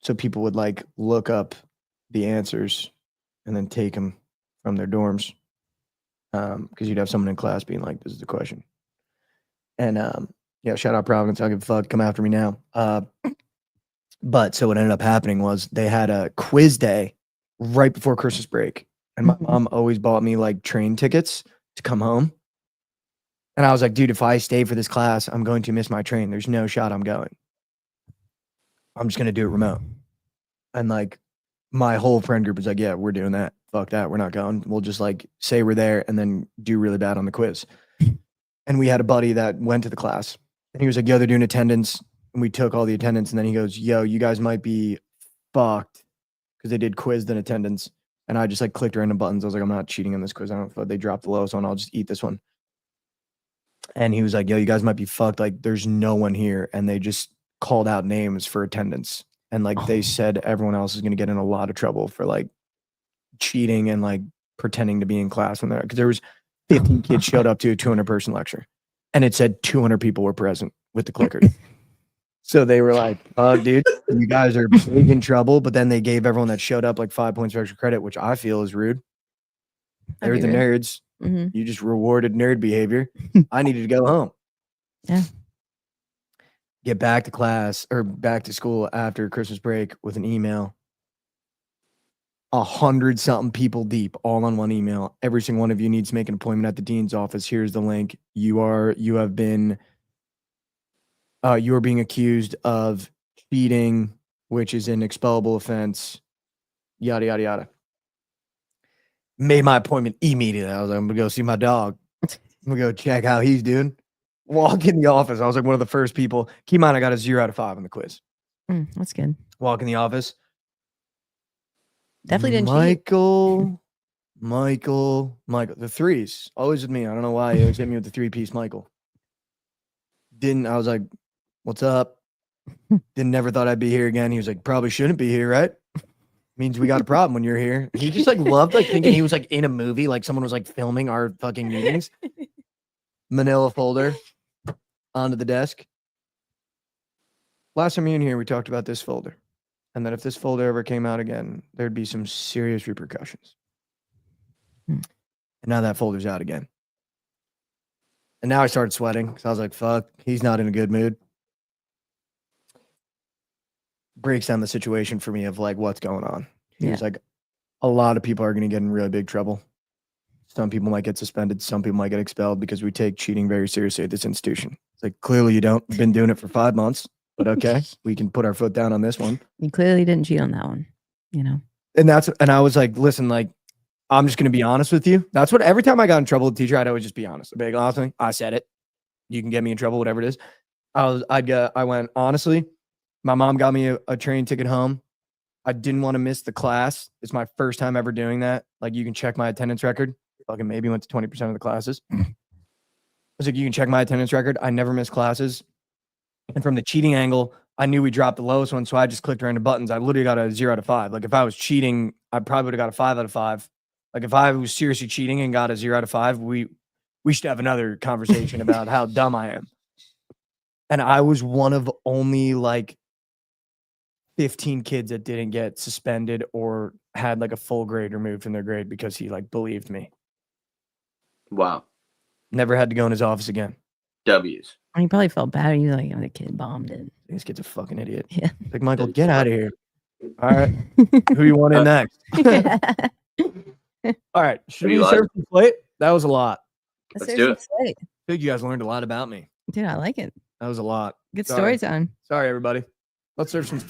So people would like look up the answers and then take them from their dorms. Because you'd have someone in class being like, this is the question. And yeah, shout out Providence. I don't give a fuck. Come after me now. But so what ended up happening was they had a quiz day right before Christmas break. And my mom always bought me like train tickets to come home. And I was like, dude, if I stay for this class, I'm going to miss my train. There's no shot I'm going. I'm just going to do it remote. And like my whole friend group was like, yeah, we're doing that. Fuck that. We're not going. We'll just like say we're there and then do really bad on the quiz. And we had a buddy that went to the class and he was like, yo, they're doing attendance. And we took all the attendance. And then he goes, yo, you guys might be fucked because they did quiz and attendance. And I just like clicked random buttons. I was like, I'm not cheating on this quiz. I don't know if they dropped the lowest one. I'll just eat this one. And he was like, yo, you guys might be fucked. Like there's no one here. And they just called out names for attendance. And like they said, everyone else is going to get in a lot of trouble for like cheating and like pretending to be in class when because there was 50 kids showed up to a 200-person lecture and it said 200 people were present with the clickers. So they were like, oh, dude, you guys are big in trouble. But then they gave everyone that showed up like 5 points of extra credit, which I feel is rude. They're the nerds. You just rewarded nerd behavior. I needed to go home. Yeah. Get back to class or back to school after Christmas break with an email. 100-something people deep, all on one email. Every single one of you needs to make an appointment at the dean's office. Here's the link. You are being accused of cheating, which is an expellable offense. Yada yada yada. Made my appointment immediately. I was like, I'm gonna go see my dog. I'm gonna go check how he's doing. Walk in the office. I was like one of the first people. Keep in mind, I got a 0 out of 5 on the quiz. That's good. Walk in the office. Definitely didn't cheat. Michael. The threes. Always with me. I don't know why he always hit me with the 3-piece Michael. I was like, what's up? Never thought I'd be here again. He was like, probably shouldn't be here, right? Means we got a problem when you're here. He just like loved like thinking he was like in a movie, like someone was like filming our fucking meetings. manila folder onto the desk. Last time you were in here, we talked about this folder. And that if this folder ever came out again, there'd be some serious repercussions. And now that folder's out again. And now I started sweating because I was like, fuck, he's not in a good mood. Breaks down the situation for me of like what's going on. He was like, a lot of people are going to get in really big trouble. Some people might get suspended. Some people might get expelled because we take cheating very seriously at this institution. It's like, clearly you don't. Been doing it for 5 months. But okay, we can put our foot down on this one. You clearly didn't cheat on that one, you know. And I was like, listen, like, I'm just gonna be honest with you. That's what every time I got in trouble with the teacher, I'd always just be honest. I'd be like, honestly, I said it. You can get me in trouble, whatever it is. I went, honestly, my mom got me a train ticket home. I didn't want to miss the class. It's my first time ever doing that. Like, you can check my attendance record. Fucking maybe went to 20% of the classes. I was like, you can check my attendance record. I never missed classes. And from the cheating angle, I knew we dropped the lowest one, so I just clicked random buttons. I literally got a 0 out of 5. Like, if I was cheating, I probably would have got a 5 out of 5. Like, if I was seriously cheating and got a 0 out of 5, we should have another conversation about how dumb I am. And I was one of only like 15 kids that didn't get suspended or had like a full grade removed from their grade because he like believed me. Wow. Never had to go in his office again. W's. I mean, you probably felt bad. You like, oh, the kid bombed it. This kid's a fucking idiot. Yeah. Like, Michael, get out of here. All right. Who you want in next? All right. Should we serve some plate? That was a lot. Let's do it. I think you guys learned a lot about me. Dude, I like it. That was a lot. Good Sorry. story time. Sorry, everybody. Let's serve some.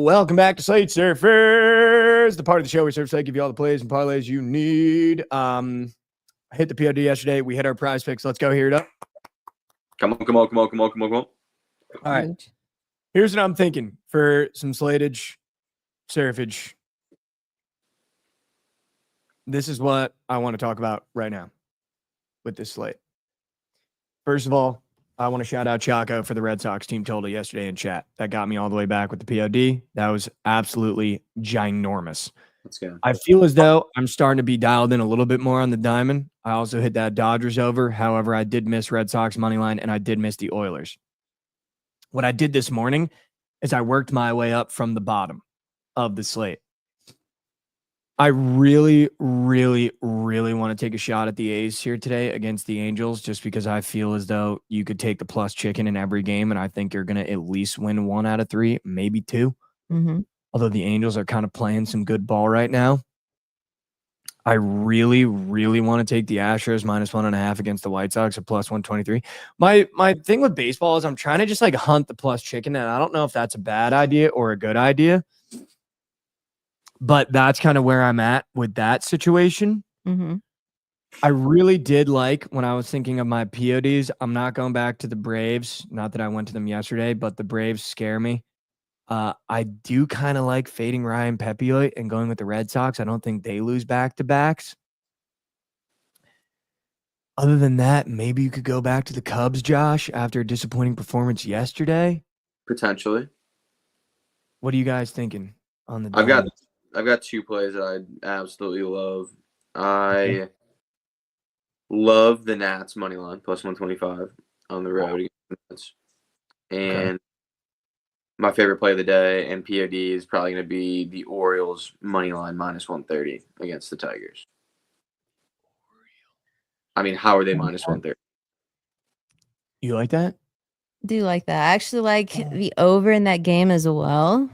Welcome back to Slate Surfers, the part of the show where Surf Slate give you all the plays and parlays you need. I hit the POD yesterday. We hit our prize picks. Let's go hear it up. Come on. All right. Here's what I'm thinking for some slatage, surfage. This is what I want to talk about right now with this slate. First of all, I want to shout out Chaco for the Red Sox team total yesterday in chat. That got me all the way back with the POD. That was absolutely ginormous. Let's go. I feel as though I'm starting to be dialed in a little bit more on the diamond. I also hit that Dodgers over. However, I did miss Red Sox money line and I did miss the Oilers. What I did this morning is I worked my way up from the bottom of the slate. I really, really, really want to take a shot at the A's here today against the Angels just because I feel as though you could take the plus chicken in every game, and I think you're going to at least win 1 out of 3, maybe 2. Mm-hmm. Although the Angels are kind of playing some good ball right now. I really, really want to take the Astros -1.5 against the White Sox at plus 123. My thing with baseball is I'm trying to just like hunt the plus chicken, and I don't know if that's a bad idea or a good idea. But that's kind of where I'm at with that situation. Mm-hmm. I really did like when I was thinking of my PODs. I'm not going back to the Braves. Not that I went to them yesterday, but the Braves scare me. I do kind of like fading Ryan Pepiot and going with the Red Sox. I don't think they lose back-to-backs. Other than that, maybe you could go back to the Cubs, Josh, after a disappointing performance yesterday. Potentially. What are you guys thinking on the I've got 2 plays that I absolutely love. I love the Nats money line plus 125 on the road against the Nats. And my favorite play of the day and POD is probably going to be the Orioles money line -130 against the Tigers. I mean, how are they -130? You like that? Do like that. I actually like the over in that game as well.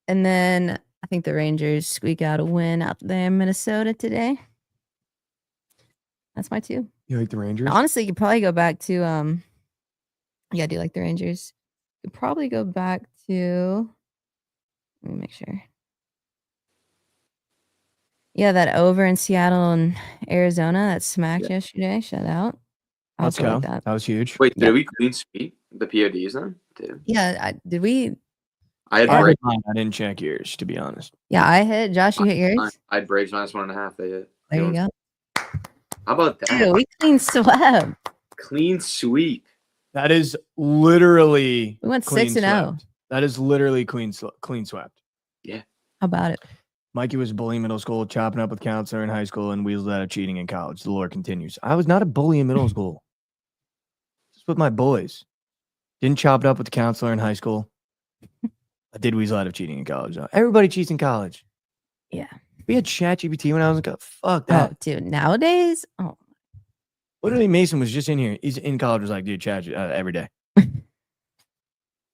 And then I think the Rangers squeak out a win out there in Minnesota today. That's my 2. You like the Rangers? Honestly, you could probably go back to yeah, I do like the Rangers. You could probably go back to, let me make sure. Yeah, that over in Seattle and Arizona that smacked yesterday. Shout out. I Let's also go. like that. That was huge. Wait, did we clean sweep the PODs then? Yeah, did we? I had I Braves. didn't check yours, to be honest. Yeah, I hit. Josh, you hit yours? I had Braves -1.5. They hit. There you go. How about that? Dude, we clean swept. Clean sweep. That is literally We went clean 6-0. swept. That is literally clean swept. How about it? Mikey was a bully in middle school, chopping up with counselor in high school, and weaseled out of cheating in college. The lore continues. I was not a bully in middle school. Just with my boys. Didn't chop it up with the counselor in high school. I did weasel out of cheating in college. Though. Everybody cheats in college. Yeah. We had ChatGPT when I was in college. Fuck Oh, that. dude. Nowadays, oh, Literally, Mason was just in here. He's in college. Was like, dude, chat every day.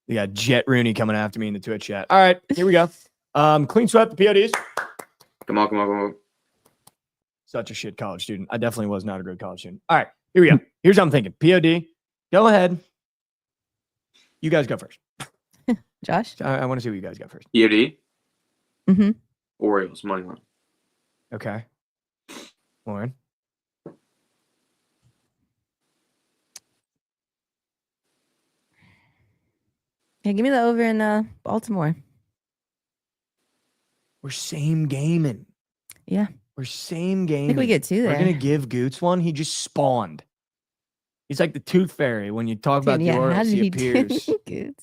We got Jet Rooney coming after me in the Twitch chat. All right, here we go. Clean sweep the PODs. Come on. Such a shit college student. I definitely was not a good college student. All right, here we go. Here's what I'm thinking. POD, go ahead. You guys go first. Josh? I want to see what you guys got first. POD. Mm-hmm. Orioles money line. Okay. Lauren. Yeah, give me the over in Baltimore. We're same gaming. Yeah. We're same I gaming. think we get two there. We're gonna give Goots one. He just spawned. He's like the tooth fairy. When you talk about the how Orioles, did he he do appears. good?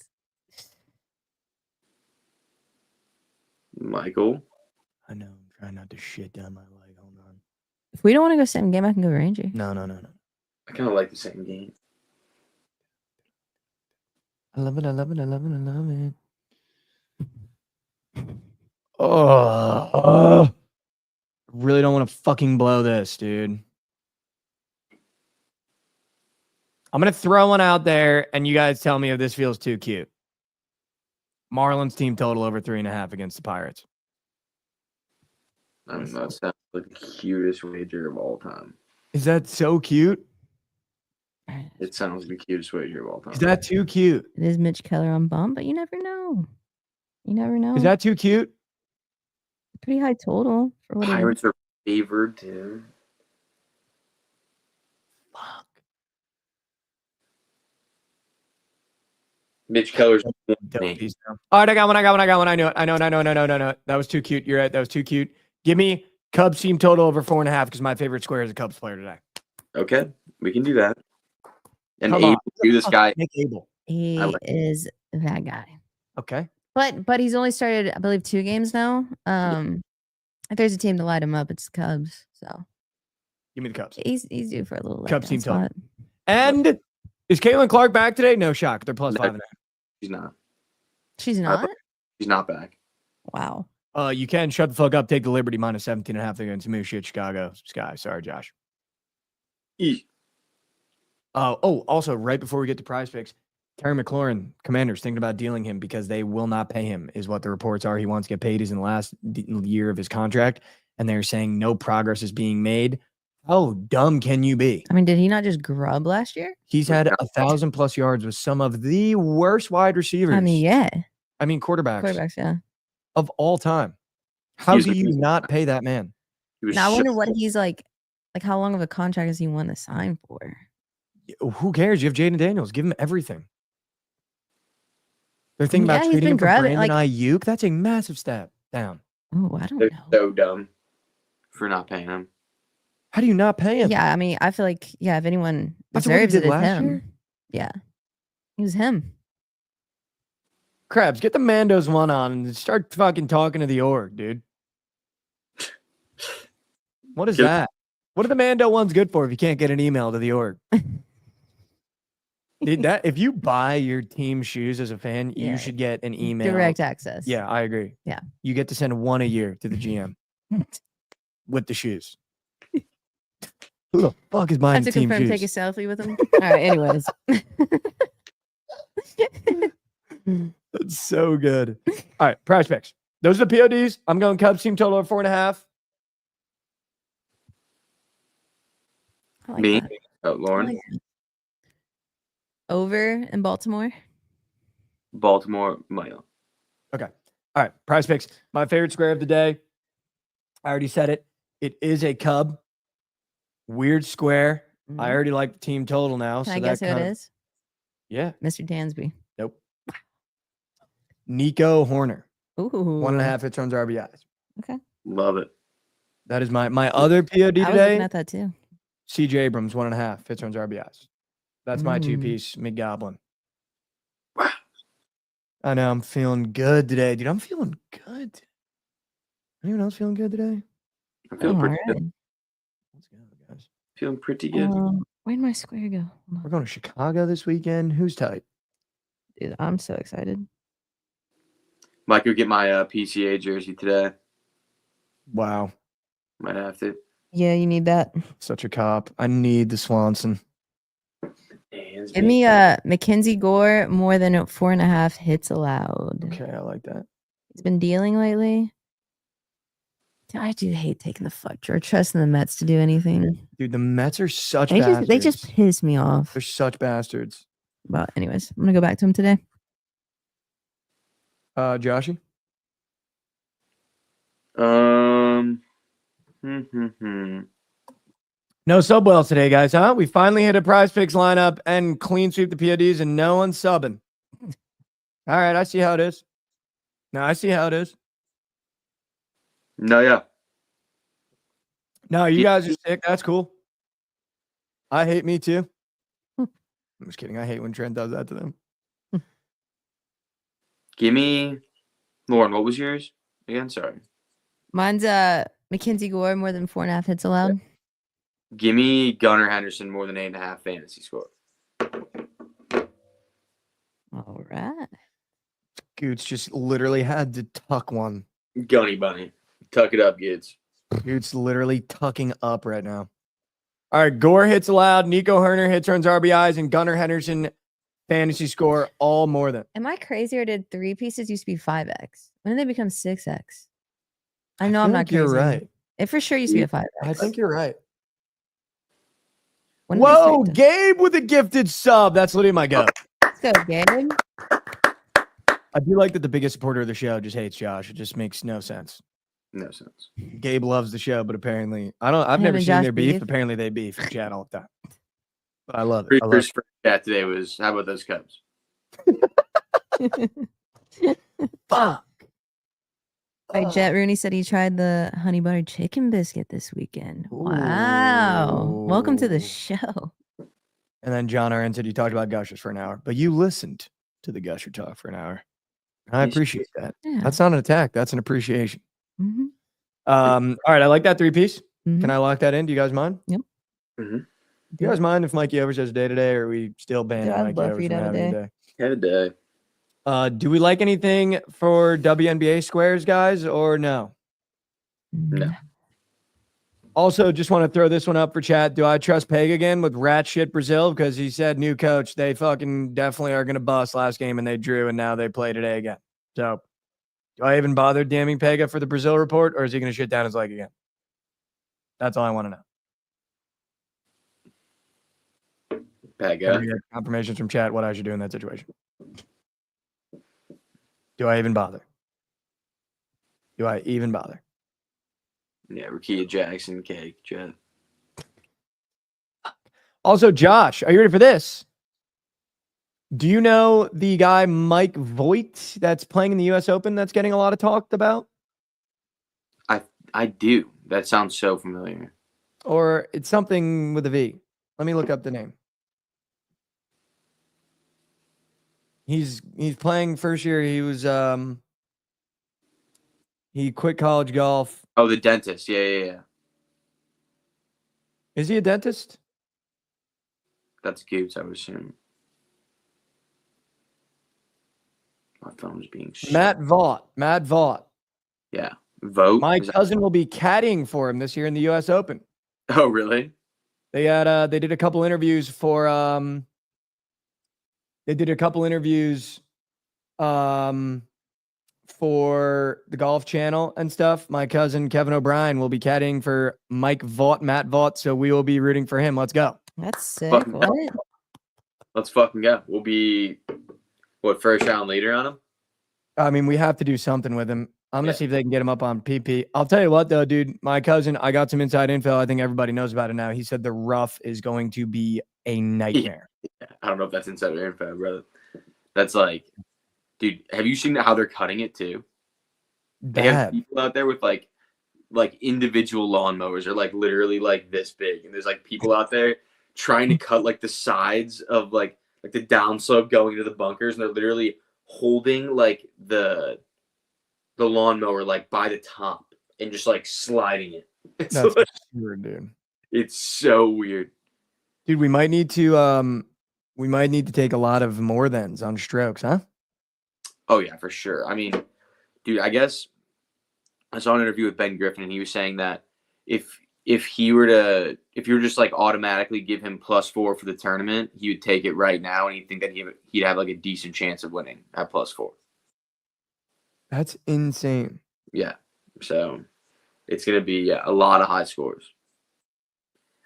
Michael. I know. I'm trying not to shit down my leg. Hold on. If we don't want to go same game, I can go Ranger. No. I kind of like the same game. I love it. Oh, really don't want to fucking blow this, dude. I'm gonna throw one out there, and you guys tell me if this feels too cute. Marlins team total over 3.5 against the Pirates. I mean, that sounds like the cutest wager of all time. Is that so cute? It sounds like the cutest wager of all time. Is that too cute? It is Mitch Keller on bump, but you never know. You never know. Is that too cute? pretty high total for what it is? Pirates are favored too. Fuck. Mitch Keller's All right, I got one. I know it. No. That was too cute. You're right. That was too cute. Give me Cubs team total over 4.5 because my favorite square is a Cubs player today. Okay, we can do that. And Come Abel, on. do this guy. Nick Abel. He I like is that guy. Okay. But he's only started, I believe, 2 games now. If there's a team to light him up, it's the Cubs. So Give me the Cubs. he's due for a little Cubs letdown team total. spot. And is Caitlin Clark back today? No shock. They're plus No. 5.5. He's not. She's not. He's not back. Wow. You can shut the fuck up. Take the Liberty minus 17.5 against Moose shit Chicago Sky. Sorry, Josh. Also, right before we get to prize picks, Terry McLaurin, Commanders, thinking about dealing him because they will not pay him, is what the reports are. He wants to get paid. He's in the last year of his contract, and they're saying no progress is being made. How dumb can you be? I mean, did he not just grub last year? He's had 1,000+ yards with some of the worst wide receivers. I mean, yeah. Quarterbacks Yeah. of all time. How He's do the- you not pay that man? He was Now I wonder so- what he's like how long of a contract does he want to sign for? Who cares? You have Jaden Daniels. Give him everything. They're thinking Yeah, about he's trading been him for grabbing, Brandon like- Ayuk. That's a massive step down. Oh, I don't They're know. so dumb for not paying him. How do you not pay him? Yeah, I mean, I feel like, if anyone After what he deserves did it, it's last him. year? Yeah. It was him. Krabs, get the Mandos one on and start fucking talking to the org, dude. What is Get- that? What are the Mando ones good for if you can't get an email to the org? If you buy your team shoes as a fan, Yeah. you should get an email. Direct access. Yeah, I agree. Yeah. You get to send one a year to the GM with the shoes. Who the fuck is I buying have to team confirm, shoes? take a selfie with him. All right, anyways. That's so good. All right, prize picks. Those are the PODs. I'm going Cubs team total of 4.5. I like Me, that. I Lauren, like that. Over in Baltimore. Baltimore, Mile. Okay. All right. Prize picks. My favorite square of the day. I already said it. It is a Cub. Weird square. I Mhm. already like the team total now. Can so I guess who that it kind of, is? Yeah. Mr. Dansby. Nope. Nico Horner. Ooh. 1.5 hits, runs, RBIs. Love it. That is my other POD I was looking today. at that too. CJ Abrams, 1.5 hits, runs, RBIs. That's my 2-piece McGoblin. Wow. I know. I'm feeling good today, dude. I'm feeling good. Anyone else feeling good today? I'm feeling Oh, pretty alright. good. Let's go, guys. Feeling pretty good. Where'd my square go? Hold We're on. going to Chicago this weekend. Who's tight? Dude, I'm so excited. Might go get my PCA jersey today. Wow. Might have to. Yeah, you need that. Such a cop. I need the Swanson. Hands Give me Mackenzie Gore more than 4.5 hits allowed. Okay, I like that. He's been dealing lately. Dude, I do hate taking the fuck or trusting the Mets to do anything. Dude, the Mets are such They bastards. just piss me off. They're such bastards. But anyways, I'm gonna go back to him today. Joshy? No sub wells today, guys, huh? We finally hit a prize picks lineup and clean sweep the PODs and no one's subbing. All right, I see how it is. No, I see how it is. No, yeah. No, you guys are sick. That's cool. I hate me too. I'm just kidding. I hate when Trent does that to them. Give me, Lauren, what was yours again? Sorry. Mine's Mackenzie Gore more than 4.5 hits allowed. Give me Gunnar Henderson more than 8.5 fantasy score. All right. Goots just literally had to tuck one. Gunny Bunny. Tuck it up, kids. Goots literally tucking up right now. All right, Gore hits allowed. Nico Herner hits, runs, RBIs, and Gunnar Henderson fantasy score all more than. Am I crazy or did 3 pieces used to be 5x? When did they become 6x? I know feel I'm not like crazy. you're right. It for sure used to be a 5x. I think you're right. When did they Whoa, start to- Gabe with a gifted sub. That's literally my go. Let's go, Gabe. I do like that the biggest supporter of the show just hates Josh. It just makes no sense. No sense. Gabe loves the show, but apparently I've Him never and seen Josh their beef. beef? Apparently they beef in chat all the time. But I love it. I love First for chat today was, how about those Cubs? it. Fuck. Right, Jet Rooney said he tried the honey butter chicken biscuit this weekend. Wow. Welcome to the Ooh. show. And then John R. said you talked about Gushers for an hour, but you listened to the Gusher talk for an hour. I Yes. appreciate that. Yeah. That's not an attack. That's an appreciation. Mhm. All right, I like that 3-piece. Mhm. Can I lock that in? Do you guys mind? Yep. Mm-hmm. Do you guys mind if Mikey Over has a day today, or are we still banning Dude, I'd Mikey love Over for you from to have a having a day. day? Have a day. Do we like anything for WNBA squares, guys, or no? No. Also, just want to throw this one up for chat. Do I trust Peg again with rat shit Brazil? Because he said new coach. They fucking definitely are going to bust last game, and they drew, and now they play today again. So, do I even bother damning Pega for the Brazil report, or is he going to shit down his leg again? That's all I want to know. Can Pega. we get confirmations from chat what I should do in that situation? Do I even bother? Do I even bother? Yeah, Rakia Jackson, cake, Jet. Also, Josh, are you ready for this? Do you know the guy Mike Voigt that's playing in the U.S. Open that's getting a lot of talked about? I do. That sounds so familiar. Or it's something with a V. Let me look up the name. He's playing first year. He was he quit college golf. Oh, the dentist. Yeah. Is he a dentist? That's Goots, I would assume. My phone's being Matt Vaught. Yeah. Vote. My Is that- cousin will be caddying for him this year in the U.S. Open. Oh, really? They did a couple interviews for for the Golf Channel and stuff. My cousin Kevin O'Brien will be caddying for Matt Vaught, so we will be rooting for him. Let's go. That's sick. Fucking What? Let's fucking go. We'll be, first round leader on him? I mean, we have to do something with him. I'm gonna Yeah. see if they can get him up on PP. I'll tell you what, though, dude. My cousin, I got some inside info. I think everybody knows about it now. He said the rough is going to be a nightmare. I don't know if that's insider info, brother. That's like, dude, have you seen how they're cutting it too? They have Bad. people out there with like individual lawnmowers are like literally like this big, and there's like people out there trying to cut like the sides of like the downslope going to the bunkers, and they're literally holding like the lawnmower like by the top and just like sliding it. It's, That's like, absurd, dude. it's so weird. Dude, we might need to take a lot of more thens on strokes, huh? Oh yeah, for sure. I mean, dude, I guess I saw an interview with Ben Griffin, and he was saying that if you were just like automatically give him +4 for the tournament, he would take it right now, and he'd think that he'd have like a decent chance of winning at +4. That's insane. Yeah, so it's gonna be a lot of high scores.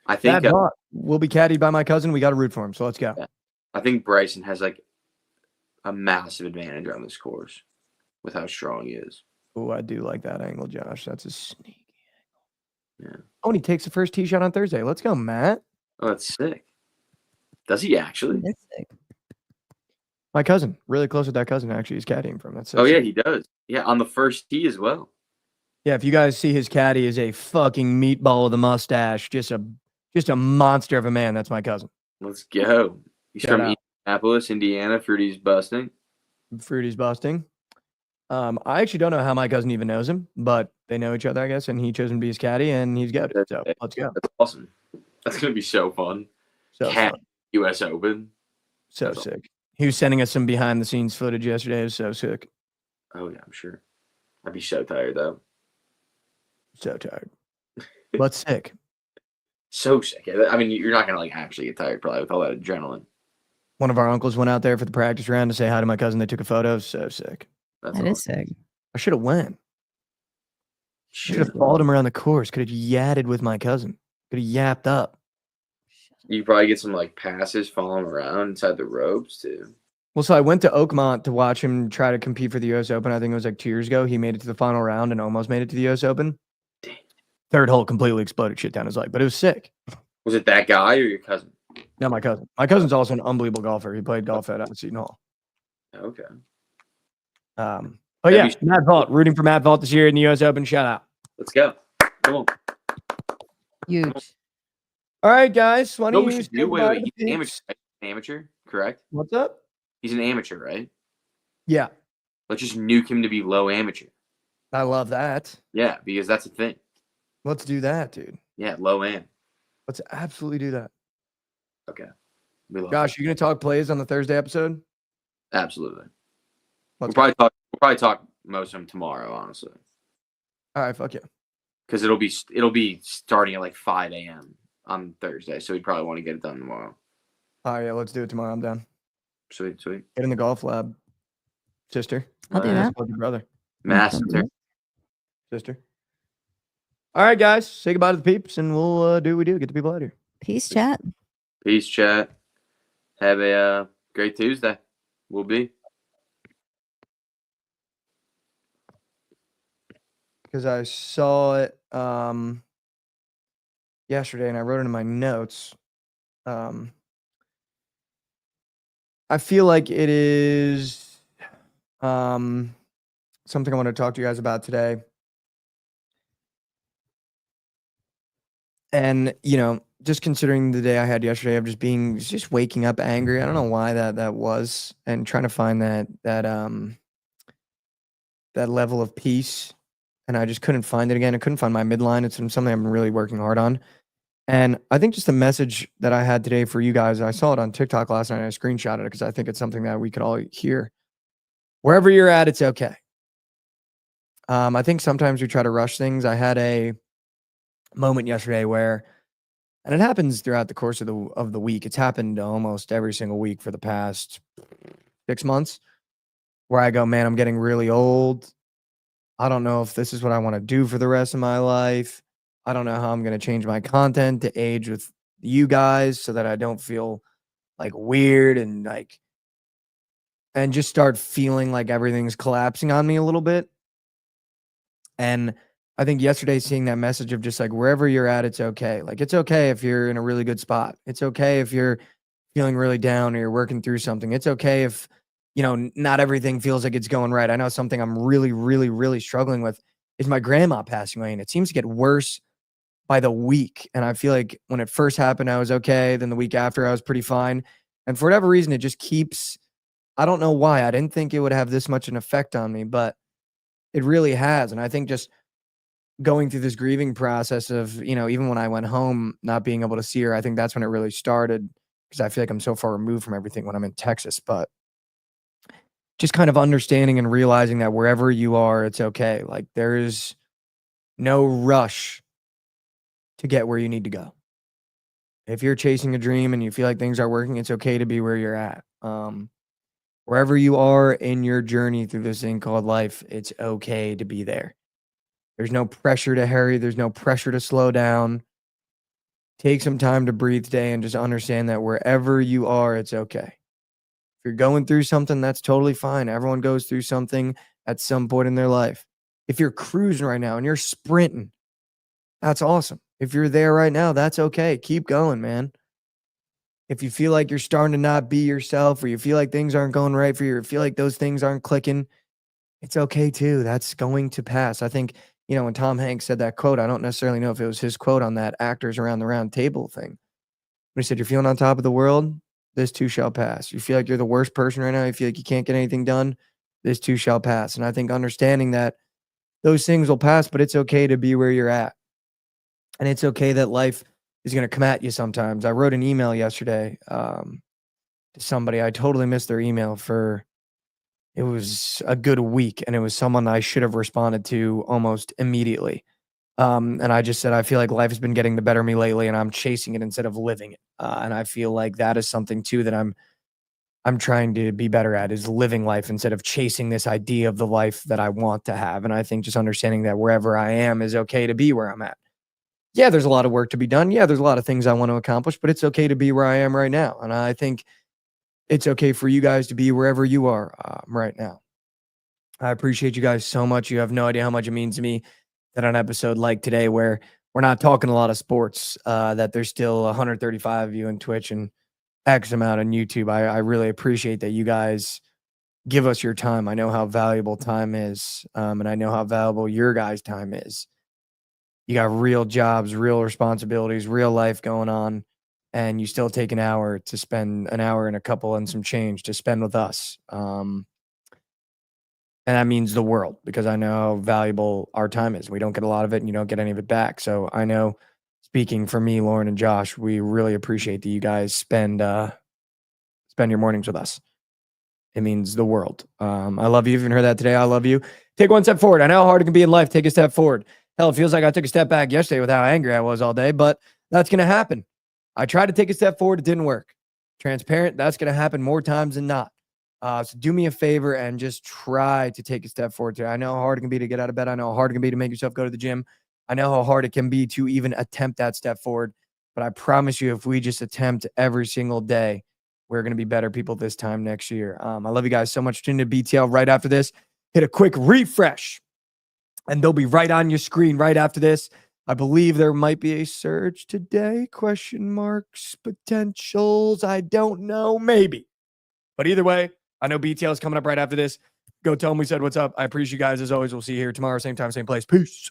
I think That bot will be caddied by my cousin. We got to root for him, so let's go. Yeah. I think Bryson has like a massive advantage on this course with how strong he is. Oh, I do like that angle, Josh. That's a sneaky Yeah. angle. Oh, and he takes the first tee shot on Thursday. Let's go, Matt. Oh, that's sick. Does he actually? It's sick. My cousin, really close with that cousin, actually, he's caddying from. That's so Oh yeah, sick. he does. Yeah, on the first tee as well. Yeah, if you guys see his caddy is a fucking meatball with a mustache, just a monster of a man. That's my cousin. Let's go. He's Shout from out. Indianapolis, Indiana. Fruity's busting. Fruity's busting. I actually don't know how my cousin even knows him, but they know each other, I guess, and he chose him to be his caddy, and he's good. So let's go. That's awesome. That's gonna be so fun. So Cat fun. U.S. Open. So That's sick. He was sending us some behind the scenes footage yesterday. It was so sick. Oh yeah, I'm sure. I'd be so tired though. So tired. But sick. So sick. I mean, you're not gonna like actually get tired probably with all that adrenaline. One of our uncles went out there for the practice round to say hi to my cousin. They took a photo. So sick. That's That awesome. is sick. I should have went. Should have followed him around the course. Could have yadded with my cousin. Could have yapped up. You probably get some like passes following around inside the ropes too. Well, so I went to Oakmont to watch him try to compete for the U.S. Open. I think it was like 2 years ago. He made it to the final round and almost made it to the U.S. Open. Dang. Third hole completely exploded shit down his leg, but it was sick. Was it that guy or your cousin? No, my cousin. My cousin's also an unbelievable golfer. He played golf at Seton Hall. Okay. But yeah, Matt Vault, rooting for Matt Vault this year in the U.S. Open. Shout out. Let's go. Come on. Huge. All right, guys. Why What don't we you should say do? Wait, goodbye wait. to He's the an peeps? amateur, correct? What's up? He's an amateur, right? Yeah, Let's just nuke him to be low amateur. I love that. Yeah, because that's a thing. Let's do that, dude. Yeah, low am. Let's absolutely do that. Okay. We love Josh, you gonna talk plays on the Thursday episode? it. Absolutely. We'll Let's probably talk most of them tomorrow, honestly, All right, fuck yeah. because it'll be starting at like 5 a.m. on Thursday, so we'd probably want to get it done tomorrow. All right, yeah, let's do it tomorrow. I'm down. Sweet. Get in the golf lab, sister. I'll do Alright. that. Support your brother, Massive. sister. All right, guys, say goodbye to the peeps, and we'll do what we do. Get the people out of here. Peace, chat. Peace, chat. Have a great Tuesday. We'll be. Because I saw it yesterday, and I wrote it in my notes. I feel like it is something I want to talk to you guys about today. And, just considering the day I had yesterday of just waking up angry. I don't know why that was, and trying to find that level of peace. And I just couldn't find it again. I couldn't find my midline. It's something I'm really working hard on. And I think just the message that I had today for you guys, I saw it on TikTok last night. And I screenshotted it because I think it's something that we could all hear. Wherever you're at, it's okay. I think sometimes we try to rush things. I had a moment yesterday where, and it happens throughout the course of the week. It's happened almost every single week for the past 6 months, where I go, man, I'm getting really old. I don't know if this is what I want to do for the rest of my life. I don't know how I'm going to change my content to age with you guys so that I don't feel like weird and just start feeling like everything's collapsing on me a little bit. And I think yesterday seeing that message of just like wherever you're at, it's okay. Like it's okay if you're in a really good spot. It's okay if you're feeling really down or you're working through something. It's okay if not everything feels like it's going right. I know something I'm really, really, really struggling with is my grandma passing away, and it seems to get worse by the week. And I feel like when it first happened, I was okay. Then the week after, I was pretty fine. And for whatever reason, it just keeps, I don't know why. I didn't think it would have this much an effect on me, but it really has. And I think just going through this grieving process of, even when I went home, not being able to see her, I think that's when it really started because I feel like I'm so far removed from everything when I'm in Texas. But just kind of understanding and realizing that wherever you are, it's okay. Like there is no rush to get where you need to go. If you're chasing a dream and you feel like things are working, it's okay to be where you're at. Wherever you are in your journey through this thing called life, it's okay to be there. There's no pressure to hurry. There's no pressure to slow down. Take some time to breathe today and just understand that wherever you are, it's okay. If you're going through something, that's totally fine. Everyone goes through something at some point in their life. If you're cruising right now and you're sprinting, that's awesome. If you're there right now, that's okay. Keep going, man. If you feel like you're starting to not be yourself or you feel like things aren't going right for you or feel like those things aren't clicking, it's okay too. That's going to pass. I think, when Tom Hanks said that quote, I don't necessarily know if it was his quote on that Actors Around the Round Table thing. When he said, you're feeling on top of the world, this too shall pass. You feel like you're the worst person right now. You feel like you can't get anything done, this too shall pass. And I think understanding that those things will pass, but it's okay to be where you're at. And it's okay that life is going to come at you sometimes. I wrote an email yesterday to somebody. I totally missed their email it was a good week, and it was someone I should have responded to almost immediately. And I just said, I feel like life has been getting the better of me lately, and I'm chasing it instead of living it. And I feel like that is something too that I'm trying to be better at, is living life instead of chasing this idea of the life that I want to have. And I think just understanding that wherever I am is okay to be where I'm at. Yeah, there's a lot of work to be done. Yeah, there's a lot of things I want to accomplish, but it's okay to be where I am right now. And I think it's okay for you guys to be wherever you are right now. I appreciate you guys so much. You have no idea how much it means to me that on an episode like today, where we're not talking a lot of sports, that there's still 135 of you on Twitch and X amount on YouTube. I really appreciate that you guys give us your time. I know how valuable time is, and I know how valuable your guys' time is. You got real jobs, real responsibilities, real life going on, and you still take an hour to spend an hour and a couple and some change to spend with us. And that means the world, because I know how valuable our time is. We don't get a lot of it and you don't get any of it back. So I know, speaking for me, Lauren and Josh, we really appreciate that you guys spend your mornings with us. It means the world. I love you. If you haven't heard that today, I love you. Take one step forward. I know how hard it can be in life. Take a step forward. Hell, it feels like I took a step back yesterday with how angry I was all day, but that's going to happen. I tried to take a step forward. It didn't work. Transparent. That's going to happen more times than not. So do me a favor and just try to take a step forward today. I know how hard it can be to get out of bed. I know how hard it can be to make yourself go to the gym. I know how hard it can be to even attempt that step forward. But I promise you, if we just attempt every single day, we're going to be better people this time next year. I love you guys so much. Tune into BTL right after this. Hit a quick refresh, and they'll be right on your screen right after this. I believe there might be a surge today, question marks, potentials. I don't know, maybe. But either way, I know BTL is coming up right after this. Go tell them we said what's up. I appreciate you guys as always. We'll see you here tomorrow, same time, same place. Peace.